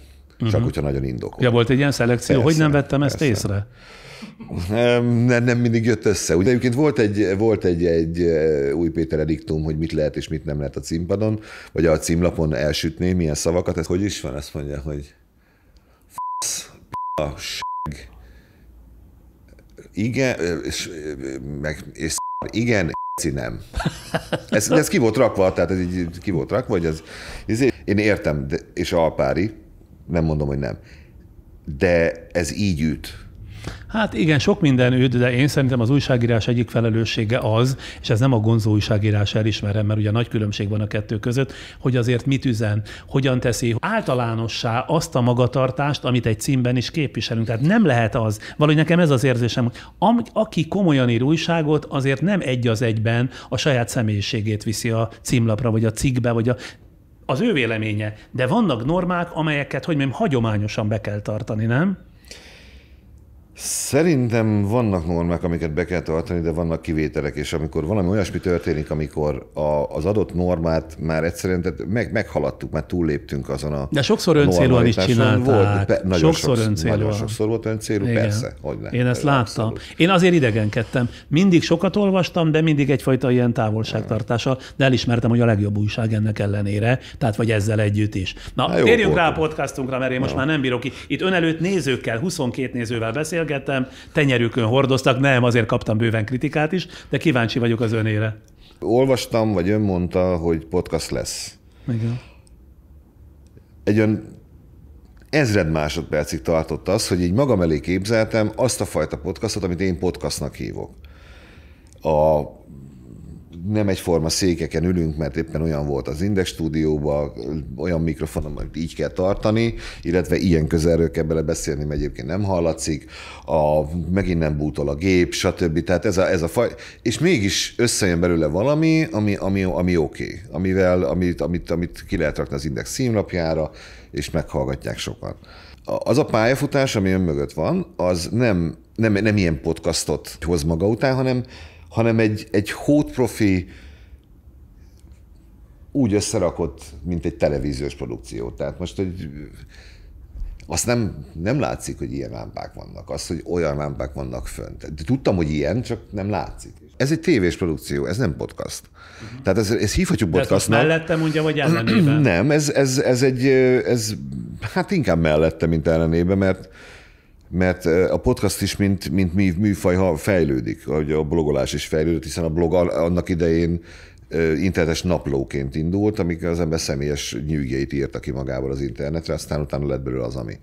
Csak hogyha nagyon indokol. Ja, volt egy ilyen szelekció, persze, hogy nem vettem ezt észre? Nem mindig jött össze. Ugye egyébként volt egy Új Péter ediktum, hogy mit lehet és mit nem lehet a címpadon, vagy a címlapon elsütni, milyen szavakat. Ez hogy is van? Ezt mondja, hogy fasz, p***a, seg, igen, és igen, nem. Ez ki volt rakva, tehát ez így ki volt rakva, hogy én értem, és alpári, nem mondom, hogy nem. De ez így üt. Hát igen, sok minden üt, de én szerintem az újságírás egyik felelőssége az, és ez nem a gonzó újságírás, elismerem, mert ugye nagy különbség van a kettő között, hogy azért mit üzen, hogyan teszi általánossá azt a magatartást, amit egy címben is képviselünk. Tehát nem lehet az, valahogy nekem ez az érzésem, hogy aki komolyan ír újságot, azért nem egy az egyben a saját személyiségét viszi a címlapra, vagy a cikkbe, vagy az ő véleménye. De vannak normák, amelyeket, hogy mondjam, hagyományosan be kell tartani, nem? Szerintem vannak normák, amiket be kell tartani, de vannak kivételek, és amikor valami olyasmi történik, amikor az adott normát már egyszerűen meghaladtuk, már túlléptünk azon a de sokszor öncélúan is csinálták. Nagyon sokszor volt öncélú, persze. Hogyne. Én ezt láttam. Én azért idegenkedtem. Mindig sokat olvastam, de mindig egyfajta ilyen távolságtartással, de elismertem, hogy a legjobb újság ennek ellenére, tehát vagy ezzel együtt is. Na, térjünk rá a podcastunkra, mert én most már nem bírok ki. Itt ön előtt nézőkkel, 22 nézővel beszélgettem, tenyerükön hordoztak, nem, azért kaptam bőven kritikát is, de kíváncsi vagyok az önére. Olvastam, vagy ön mondta, hogy podcast lesz. Igen. Egy olyan 1000 másodpercig tartott az, hogy így magam elé képzeltem azt a fajta podcastot, amit én podcastnak hívok. Nem egyforma székeken ülünk, mert éppen olyan volt az Index stúdióban, olyan mikrofonon, amit így kell tartani, illetve ilyen közelről kell bele beszélni, mert egyébként nem hallatszik, megint nem bútol a gép, stb. Tehát ez a faj, és mégis összejön belőle valami, ami oké, amit ki lehet rakni az Index címlapjára, és meghallgatják sokan. Az a pályafutás, ami ön mögött van, az nem ilyen podcastot hoz maga után, hanem egy hótprofi úgy összerakott, mint egy televíziós produkció. Tehát most, hogy azt nem látszik, hogy ilyen lámpák vannak. Azt, hogy olyan lámpák vannak fönt. De tudtam, hogy ilyen, csak nem látszik. Ez egy tévés produkció, ez nem podcast. Tehát ez hívhatjuk podcastnak. De mellette mondja, vagy ellenében? Nem, ez hát inkább mellette, mint ellenében, mert a podcast is, mint műfaj fejlődik, ahogy a blogolás is fejlődött, hiszen a blog annak idején internetes naplóként indult, amikor az ember személyes nyűgjeit írta ki magából az internetre, aztán utána lett belőle az, ami.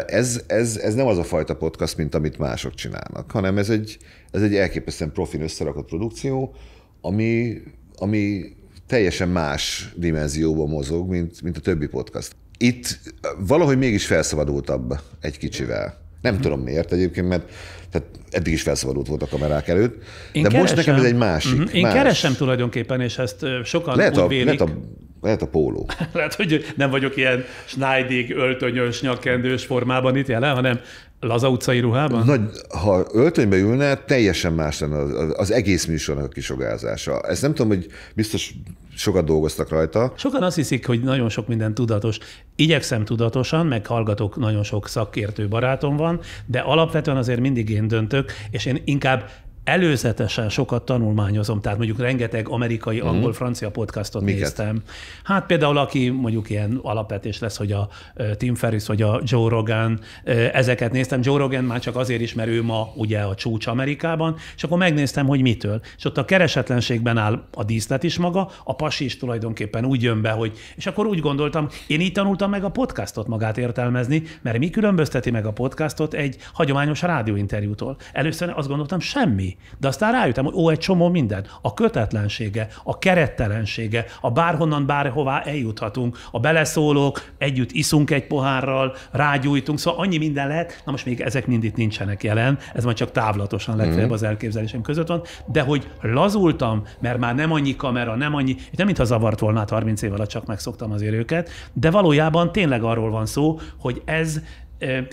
Ez nem az a fajta podcast, mint amit mások csinálnak, hanem ez egy elképesztően profin összerakott produkció, ami teljesen más dimenzióban mozog, mint a többi podcast. Itt valahogy mégis felszabadultabb egy kicsivel. Nem tudom miért egyébként, mert tehát eddig is felszabadult volt a kamerák előtt, most nekem ez egy másik. Én keresem tulajdonképpen, és ezt sokan úgy vélik. Lehet a póló. Lehet, hogy nem vagyok ilyen snajdig, öltönyös, nyakkendős formában itt jelen, hanem laza utcai ruhában? Ha öltönybe ülne, teljesen más lenne az egész műsornak a kisugárzása. Ezt nem tudom, hogy biztos sokat dolgoztak rajta. Sokan azt hiszik, hogy nagyon sok minden tudatos. Igyekszem tudatosan, meg hallgatok, nagyon sok szakértő barátom van, de alapvetően azért mindig én döntök, és én inkább előzetesen sokat tanulmányozom, tehát mondjuk rengeteg amerikai, angol, francia podcastot néztem. Hát például aki mondjuk ilyen alapvetés lesz, hogy a Tim Ferriss vagy a Joe Rogan, ezeket néztem. Joe Rogan már csak azért is, mert ő ma ugye a csúcs Amerikában, és akkor megnéztem, hogy mitől. És ott a keresetlenségben áll a díszlet is maga, a pasi is tulajdonképpen úgy jön be, hogy... És akkor úgy gondoltam, én így tanultam meg a podcastot magát értelmezni, mert mi különbözteti meg a podcastot egy hagyományos rádióinterjútól. Először azt gondoltam, semmi. De aztán rájöttem, hogy egy csomó minden. A kötetlensége, a kerettelensége, a bárhonnan bárhová eljuthatunk, a beleszólók, együtt iszunk egy pohárral, rágyújtunk, szóval annyi minden lehet. Na most még ezek mind itt nincsenek jelen, ez majd csak távlatosan legfeljebb az elképzelésem között van, de hogy lazultam, mert már nem annyi kamera, nem annyi, és nem mintha zavart volna, 30 év alatt csak megszoktam azért őket, de valójában tényleg arról van szó, hogy ez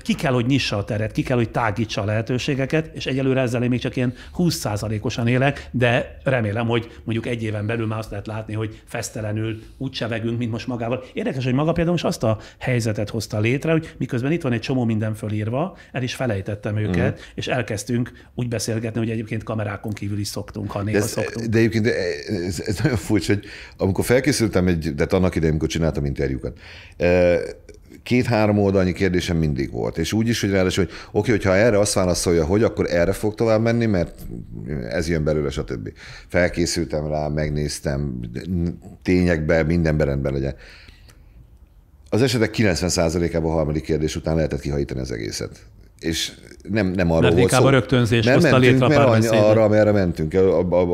ki kell, hogy nyissa a teret, ki kell, hogy tágítsa a lehetőségeket, és egyelőre ezzel én még csak ilyen 20%-osan élek, de remélem, hogy mondjuk egy éven belül már azt lehet látni, hogy fesztelenül úgy csevegünk, mint most magával. Érdekes, hogy maga például most azt a helyzetet hozta létre, hogy miközben itt van egy csomó minden fölírva, el is felejtettem őket, és elkezdtünk úgy beszélgetni, hogy egyébként kamerákon kívül is szoktunk, ha néha szoktunk. De egyébként ez nagyon furcsa, hogy amikor felkészültem de annak idején, amikor csináltam interjúkat, 2-3 oldalnyi kérdésem mindig volt. És úgy is, hogy ráadásul, hogy oké, hogyha erre azt válaszolja, hogy akkor erre fog tovább menni, mert ez jön belőle, stb. Felkészültem rá, megnéztem, tényekben, mindenben rendben legyen. Az esetek 90%-ában a harmadik kérdés után lehetett kihajítani az egészet. És nem arról volt szó. Rögtönzés hozta létre a párbeszédet. Arra, amerre mentünk.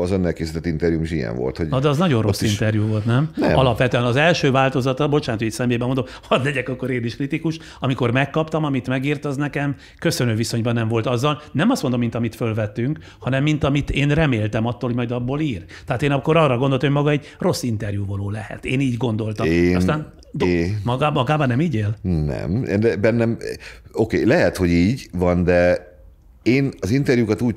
Az önnel készített interjú is ilyen volt. Hogy de az nagyon rossz interjú volt, nem? Alapvetően az első változata, bocsánat, hogy személyben mondom, hadd legyek akkor én is kritikus, amikor megkaptam, amit megírt, az nekem köszönő viszonyban nem volt azzal. Nem azt mondom, mint amit fölvettünk, hanem mint amit én reméltem attól, hogy majd abból ír. Tehát én akkor arra gondoltam, hogy maga egy rossz interjúvoló lehet. Én így gondoltam. Aztán magában nem így él? Nem. Bennem, oké, lehet, hogy így van, de én az interjúkat úgy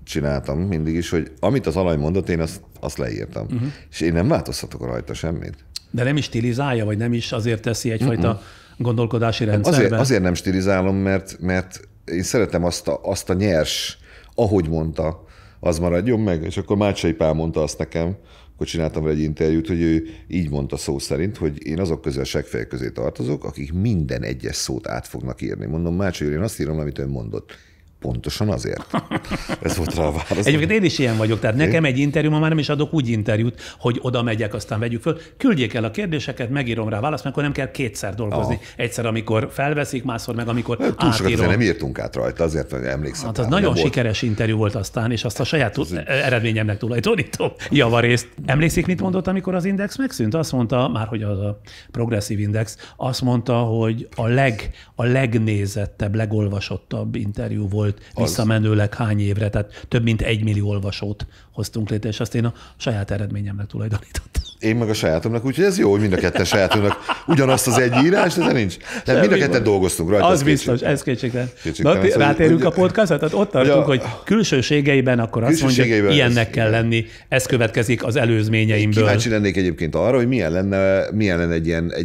csináltam mindig is, hogy amit az alany mondott, én azt leírtam. És én nem változtatok rajta semmit. De nem is stilizálja, vagy nem is azért teszi egyfajta gondolkodási rendszerben? Azért nem stilizálom, mert én szeretem azt a nyers, ahogy mondta, az maradjon meg, és akkor Mácsai Pál mondta azt nekem, akkor csináltam vele egy interjút, hogy ő így mondta szó szerint, hogy én azok közül a seggfejek közé tartozok, akik minden egyes szót át fognak írni. Mondom, Mácsai úr, én azt írom, amit ön mondott. Pontosan azért. Ez volt rá a válasz. Egyébként én is ilyen vagyok, tehát nekem egy interjú, ma már nem is adok úgy interjút, hogy oda megyek, aztán vegyük föl. Küldjék el a kérdéseket, megírom rá a választ, mert akkor nem kell kétszer dolgozni. Egyszer, amikor felveszik, másszor meg, amikor átírom. Nem írtunk át rajta, azért emlékszem. Hát az nagyon sikeres interjú volt aztán, és azt a saját eredményemnek tulajdonítom javarészt. Emlékszik, mit mondott, amikor az Index megszűnt? Azt mondta, már hogy az a Progressive Index, azt mondta, hogy a legnézettebb, legolvasottabb interjú volt visszamenőleg hány évre, tehát több mint 1 millió olvasót hoztunk létre, és azt én a saját eredményemnek tulajdonítottam. Én meg a sajátomnak, úgyhogy ez jó, hogy mind a ketten sajátunknak ugyanazt az egy írás, de nincs. Tehát mind a ketten dolgoztunk rajta. Az biztos, ez kétségtelen. Rátérünk a podcastra, tehát ott tartunk, hogy külsőségeiben akkor azt mondja, hogy ilyennek kell lenni, ez következik az előzményeimből. Kíváncsi lennék egyébként arra, hogy milyen lenne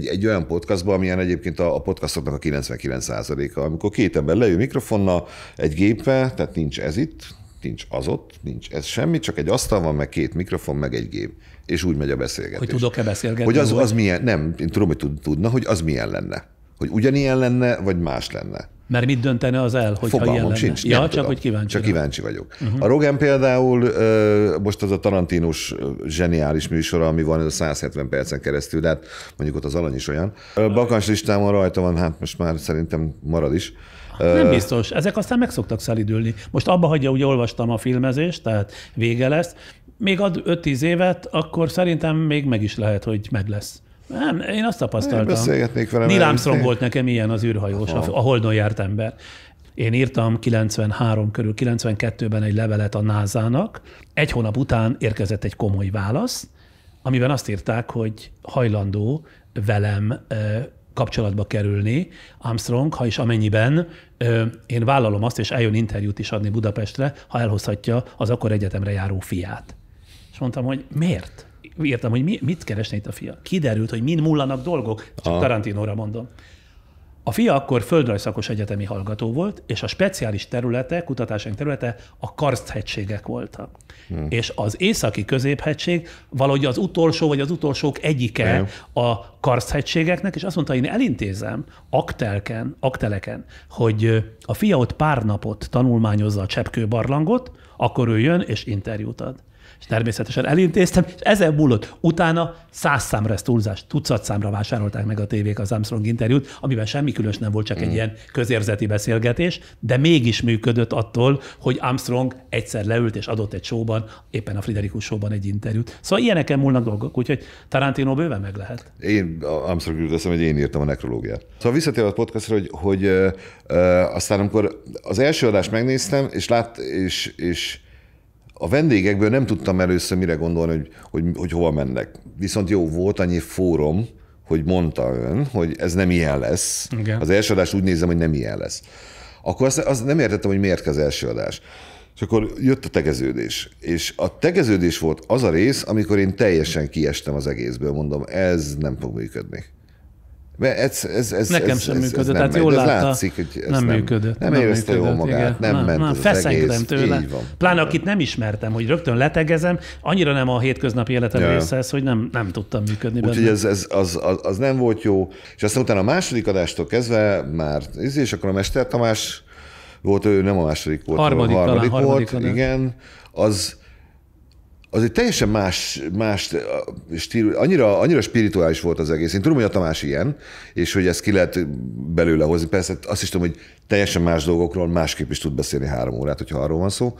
egy olyan podcastban, amilyen egyébként a podcastoknak a 99%-a, amikor két ember leül mikrofonnal, egy géppel, tehát nincs ez itt, nincs az ott, nincs ez semmi, csak egy asztal van, meg 2 mikrofon, meg egy gép. És úgy megy a beszélgetés. Hogy tudok-e beszélgetni? Hogy az milyen, nem, én tudom, hogy tudna, hogy az milyen lenne. Hogy ugyanilyen lenne, vagy más lenne. Mert mit döntene az el, hogy fogalmam sincs. Ja, csak tudom. Hogy kíváncsi. Csak kíváncsi vagyok. A Rogan például most az a Tarantinos zseniális műsora, ami van, ez a 170 percen keresztül, de hát mondjuk ott az alany is olyan. Bakancs listámon rajta van, hát most már szerintem marad is. Nem biztos. Ezek aztán meg szoktak szelidülni. Most abba hagyja, ugye olvastam a filmezést, tehát vége lesz. Még ad 5-10 évet, akkor szerintem még meg is lehet, hogy meg lesz. Nem, én azt tapasztaltam. Neil Armstrong volt nekem ilyen az űrhajós, a Holdon járt ember. Én írtam 93 körül, 92-ben egy levelet a NASA-nak. 1 hónap után érkezett egy komoly válasz, amiben azt írták, hogy hajlandó velem kapcsolatba kerülni Armstrong, ha és amennyiben én vállalom azt, és eljön interjút is adni Budapestre, ha elhozhatja az akkor egyetemre járó fiát. És mondtam, hogy miért? Írtam, hogy mit keresne itt a fia. Kiderült, hogy mind múllanak dolgok, csak Tarantinóra mondom. A fia akkor földrajzszakos egyetemi hallgató volt, és a speciális területe, kutatásaink területe a karsthegységek voltak. És az északi középhegység valahogy az utolsó, vagy az utolsók egyike a karsthegységeknek, és azt mondta, én elintézem akteleken, hogy a fia ott pár napot tanulmányozza a Cseppkő barlangot, akkor ő jön és interjút ad. És természetesen elintéztem, és ezen múlott. Utána 100 számra, ez túlzás, tucat számra vásárolták meg a tévék az Armstrong interjút, amiben semmi különös nem volt, csak egy ilyen közérzeti beszélgetés, de mégis működött attól, hogy Armstrong egyszer leült és adott egy showban, éppen a Friderikus showban egy interjút. Szóval ilyeneken múlnak dolgok, úgyhogy Tarantino bőven meg lehet. Én Armstrong jutott eszembe, hogy én írtam a nekrológiát. Szóval visszatérve a podcastra, hogy aztán amikor az első adást megnéztem, és a vendégekből nem tudtam először mire gondolni, hogy hova mennek. Viszont jó, volt annyi fórum, hogy mondta ön, hogy ez nem ilyen lesz. Igen. Az első adást úgy nézem, hogy nem ilyen lesz. Akkor azt nem értettem, hogy miért az első adás. És akkor jött a tegeződés. És a tegeződés volt az a rész, amikor én teljesen kiestem az egészből, mondom, ez nem fog működni. Nekem sem működött, tehát jól látta, látszik, hogy nem működött. Nem érezte jól magát, nem ment az egész. Tőle. Pláne akit nem ismertem, hogy rögtön letegezem, annyira nem a hétköznapi életem része ez, hogy nem tudtam működni benne. Úgyhogy az nem volt jó. És aztán utána a második adástól kezdve már, és akkor a Mester Tamás volt, ő nem a második volt, harmadik volt, igen, az egy teljesen más stílus, annyira spirituális volt az egész. Én tudom, hogy a Tamás ilyen, és hogy ezt ki lehet belőle hozni. Persze azt is tudom, hogy teljesen más dolgokról másképp is tud beszélni 3 órát, hogyha arról van szó.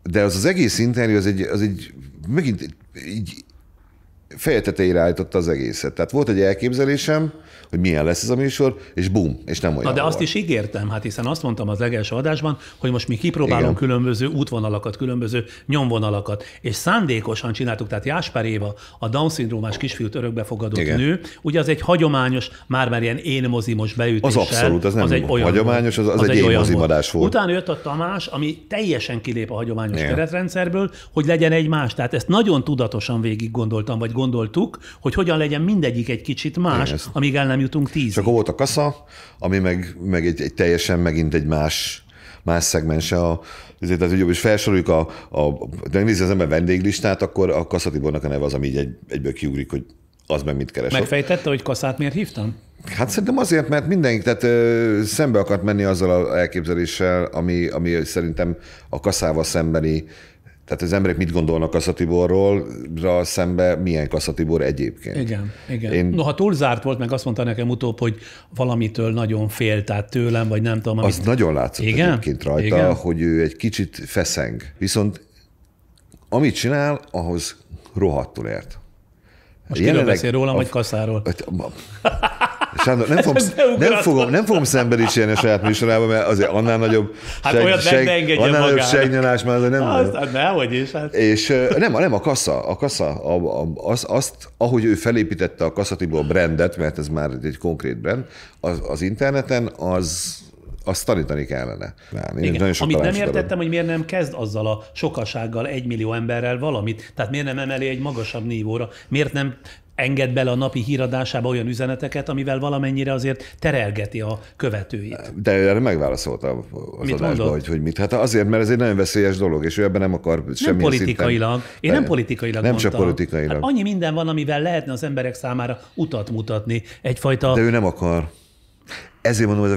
De az egész interjú, az egy megint így feje tetejére állította az egészet. Tehát volt egy elképzelésem, hogy milyen lesz ez a műsor, és bum, és nem olyan. Na de azt is ígértem, hát hiszen azt mondtam az legelső adásban, hogy most mi kipróbálunk különböző útvonalakat, különböző nyomvonalakat, és szándékosan csináltuk, tehát Jáspár Éva, a Down-szindrómás kisfiút örökbefogadott nő, ugye az egy hagyományos, már ilyen énmozimos beütéssel. Az abszolút, az nem egy hagyományos, az egy énmozimadás volt. Utána jött a Tamás, ami teljesen kilép a hagyományos keretrendszerből, hogy legyen egy más. Tehát ezt nagyon tudatosan végig gondoltam, vagy gondoltuk, hogy hogyan legyen mindegyik egy kicsit más, amíg el nem jutunk 10-ig. És akkor volt a kasza, ami meg egy teljesen megint egy más szegmense. Tehát, hogy is felsoroljuk de nézze az ember vendéglistát, akkor a Kassa Tibornak a neve az, ami így egyből kiugrik, hogy az meg mit keres. Megfejtette, hogy Kasszát miért hívtam? Hát szerintem azért, mert mindenki szembe akart menni azzal az elképzeléssel, ami szerintem a Kasszával szembeni. Tehát az emberek mit gondolnak Kassa Tiborról, szembe milyen Kassa Tibor egyébként. Igen. Noha túl zárt volt, meg azt mondta nekem utóbb, hogy valamitől nagyon fél, tehát tőlem, vagy nem tudom. Az nagyon látszott egyébként rajta, hogy ő egy kicsit feszeng. Viszont amit csinál, ahhoz rohadtul ért. Most kiről beszél rólam, vagy Kasszáról? Sándor, nem fogom szembe dicsérni a saját műsorában, mert azért annál nagyobb segnyalás már nem. Hát nehogy is. Hát. És nem a Kassa, azt, ahogy ő felépítette a Kassa Tibor brandet, mert ez már egy konkrét brand, az interneten, azt tanítani kellene. Amit nem értettem, hogy miért nem kezd azzal a sokasággal, 1 millió emberrel valamit, tehát miért nem emeli egy magasabb nívóra, miért nem enged bele a napi híradásába olyan üzeneteket, amivel valamennyire azért terelgeti a követőit. De erre megválaszolta az adásba, hogy mit. Hát azért, mert ez egy nagyon veszélyes dolog, és ő ebben nem akar semmilyen politikailag. Én nem politikailag nem mondtam. Csak politikailag. Hát annyi minden van, amivel lehetne az emberek számára utat mutatni. Egyfajta... De ő nem akar. Ezért mondom, ez a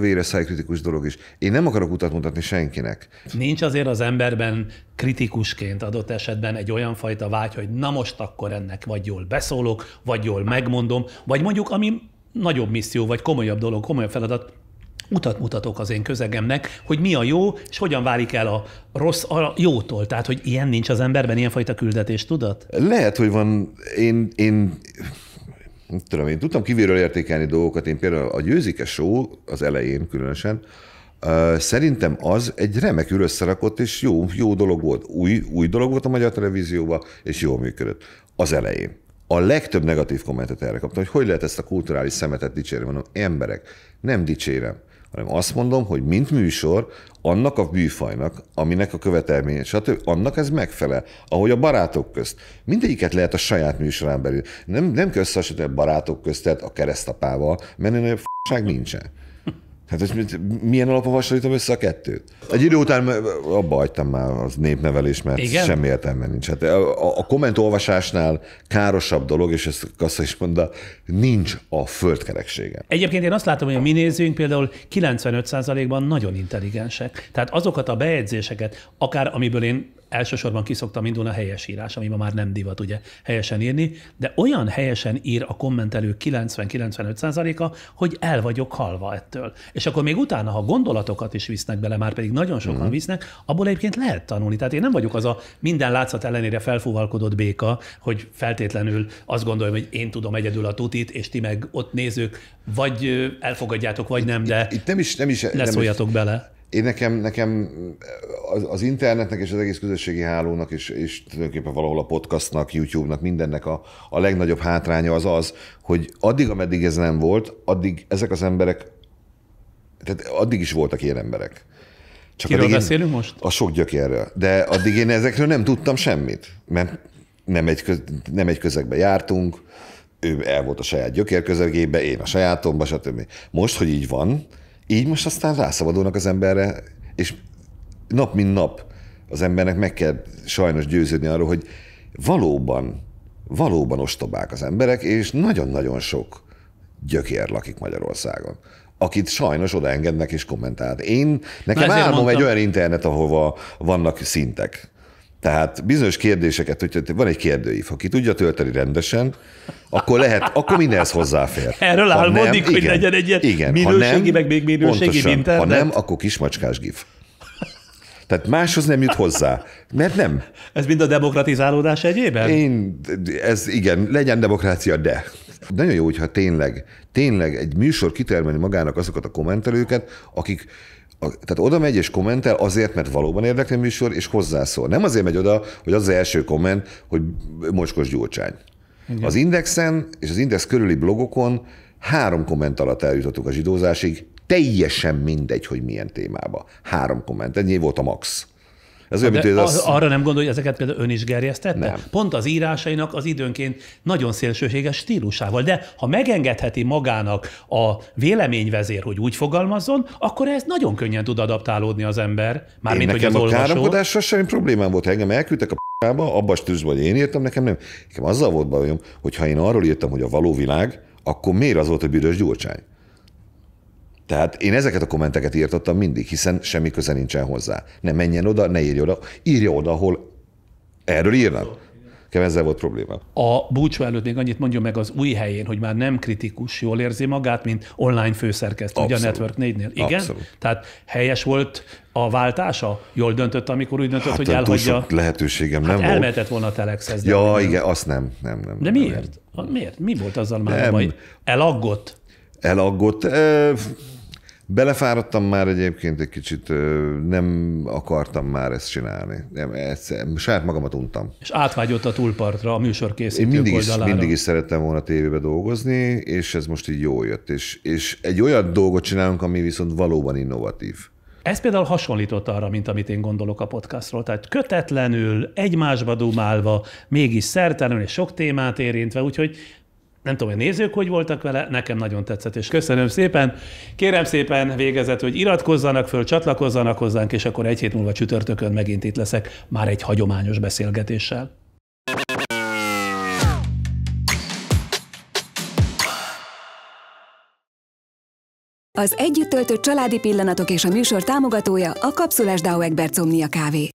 véres szájkritikus dolog is. Én nem akarok utat mutatni senkinek. Nincs azért az emberben kritikusként adott esetben egy olyan fajta vágy, hogy na most akkor ennek vagy jól beszólok, vagy jól megmondom, vagy mondjuk, ami nagyobb misszió, vagy komolyabb dolog, komolyabb feladat, utat mutatok az én közegemnek, hogy mi a jó, és hogyan válik el a rossz a jótól. Tehát, hogy ilyen nincs az emberben, ilyenfajta küldetés tudat? Lehet, hogy van. Én tudtam kívülről értékelni dolgokat. Én például a Győzike Show az elején különösen, szerintem az egy remekül összerakott és jó dolog volt. Új dolog volt a magyar televízióban, és jól működött. Az elején. A legtöbb negatív kommentet erre kaptam, hogy lehet ezt a kulturális szemetet dicsérni. Mondom, emberek, nem dicsérem, hanem azt mondom, hogy mint műsor, annak a műfajnak, aminek a követelménye, stb. Annak ez megfelel. Ahogy a barátok közt. Mindegyiket lehet a saját műsorán belül. Nem kell összehasonlítani a barátok köztet a keresztapával, mert ennél f***ság nincsen. Hát milyen alapon hasonlítom össze a kettőt? Egy idő után abba hagytam már az népnevelés, mert igen? Semmi értelme nincs. Hát a kommentolvasásnál károsabb dolog, és ezt Kassa is mondta, nincs a földkereksége. Egyébként én azt látom, hogy a mi nézőink például 95%-ban nagyon intelligensek. Tehát azokat a bejegyzéseket, akár amiből én elsősorban kiszoktam indulni a helyesírás, ami ma már nem divat ugye helyesen írni, de olyan helyesen ír a kommentelő 90-95%-a, hogy el vagyok halva ettől. És akkor még utána, ha gondolatokat is visznek bele, már pedig nagyon sokan visznek, abból egyébként lehet tanulni. Tehát én nem vagyok az a minden látszat ellenére felfúvalkodott béka, hogy feltétlenül azt gondolom, hogy én tudom egyedül a tutit, és ti meg ott nézők, vagy elfogadjátok, vagy nem, de itt nem is ne szóljatok bele. Én nekem az internetnek és az egész közösségi hálónak, és tulajdonképpen valahol a podcastnak, YouTube-nak, mindennek a legnagyobb hátránya az, hogy addig, ameddig ez nem volt, addig ezek az emberek, tehát addig is voltak ilyen emberek. Csak kiről beszélünk most? A sok gyökérről. De addig én ezekről nem tudtam semmit, mert nem egy közegbe jártunk, ő el volt a saját gyökérközegébe, én a sajátomba, stb. Most, hogy így van, így most aztán rászabadulnak az emberre, és nap mint nap az embernek meg kell sajnos győződni arról, hogy valóban ostobák az emberek, és nagyon-nagyon sok gyökér lakik Magyarországon, akit sajnos odaengednek és kommentál. Nekem álmom egy olyan internet, ahova vannak szintek. Tehát bizonyos kérdéseket, hogyha van egy kérdőív, aki tudja tölteni rendesen, akkor mindenhez hozzáfér. Erről álmodik, hogy legyen egy ilyen minőségi, meg még minőségi internet. Ha nem, akkor kismacskás gif. Tehát máshoz nem jut hozzá, mert nem. Ez mind a demokratizálódás egyében? Igen, legyen demokrácia, de. Nagyon jó, hogyha tényleg egy műsor kitermelni magának azokat a kommentelőket, akik tehát oda megy és kommentel azért, mert valóban érdekli a műsor, és hozzászól. Nem azért megy oda, hogy az első komment, hogy Mocskos Gyurcsány. Igen. Az Indexen és az Index körüli blogokon 3 komment alatt eljutottuk a zsidózásig, teljesen mindegy, hogy milyen témába. 3 komment, ennyi volt a max. Ez olyan, mint, arra nem gondolj, hogy ezeket például ön is gerjesztette? Nem. Pont az írásainak az időnként nagyon szélsőséges stílusával, de ha megengedheti magának a véleményvezér, hogy úgy fogalmazzon, akkor ez nagyon könnyen tud adaptálódni az ember. Mármint, hogy az olvasó. Nekem a káromkodással semmi problémám volt, ha engem elküldtek a p***ába, abba a stílusban, hogy én írtam, nekem nem. Nekem azzal volt bajom, hogy ha én arról írtam, hogy a való világ, akkor miért az volt a Büdös Gyurcsány? Tehát én ezeket a kommenteket írtottam mindig, hiszen semmi köze nincsen hozzá. Ne menjen oda, ne írja oda, ahol erről írnak. Ezzel volt probléma. A búcsú előtt még annyit mondjon meg az új helyén, hogy már nem kritikus, jól érzi magát, mint online főszerkesztő, ugye a Network 4-nél. Igen? Abszolút. Tehát helyes volt a váltása? Jól döntött, amikor úgy döntött, hogy elhagyja? Lehetőségem nem volt. Elmehetett volna a Telexhez. Ja, igen, azt nem. De miért? Miért? Mi volt azzal már a baj? Elaggott? Elaggott. Belefáradtam már egyébként egy kicsit, nem akartam már ezt csinálni. Saját magamat untam. És átvágyott a túlpartra, a műsorkészítők oldalára. Mindig is szerettem volna tévébe dolgozni, és ez most így jól jött. És egy olyan dolgot csinálunk, ami viszont valóban innovatív. Ez például hasonlított arra, mint amit én gondolok a podcastról. Tehát kötetlenül, egymásba dumálva, mégis szertelenül és sok témát érintve, úgyhogy nem tudom, hogy nézők hogy voltak vele, nekem nagyon tetszett, és köszönöm szépen. Kérem szépen végezett, hogy iratkozzanak föl, csatlakozzanak hozzánk, és akkor 1 hét múlva csütörtökön megint itt leszek, már egy hagyományos beszélgetéssel. Az együtt töltött családi pillanatok és a műsor támogatója a Kapszulás Dauegberts Omnia kávé.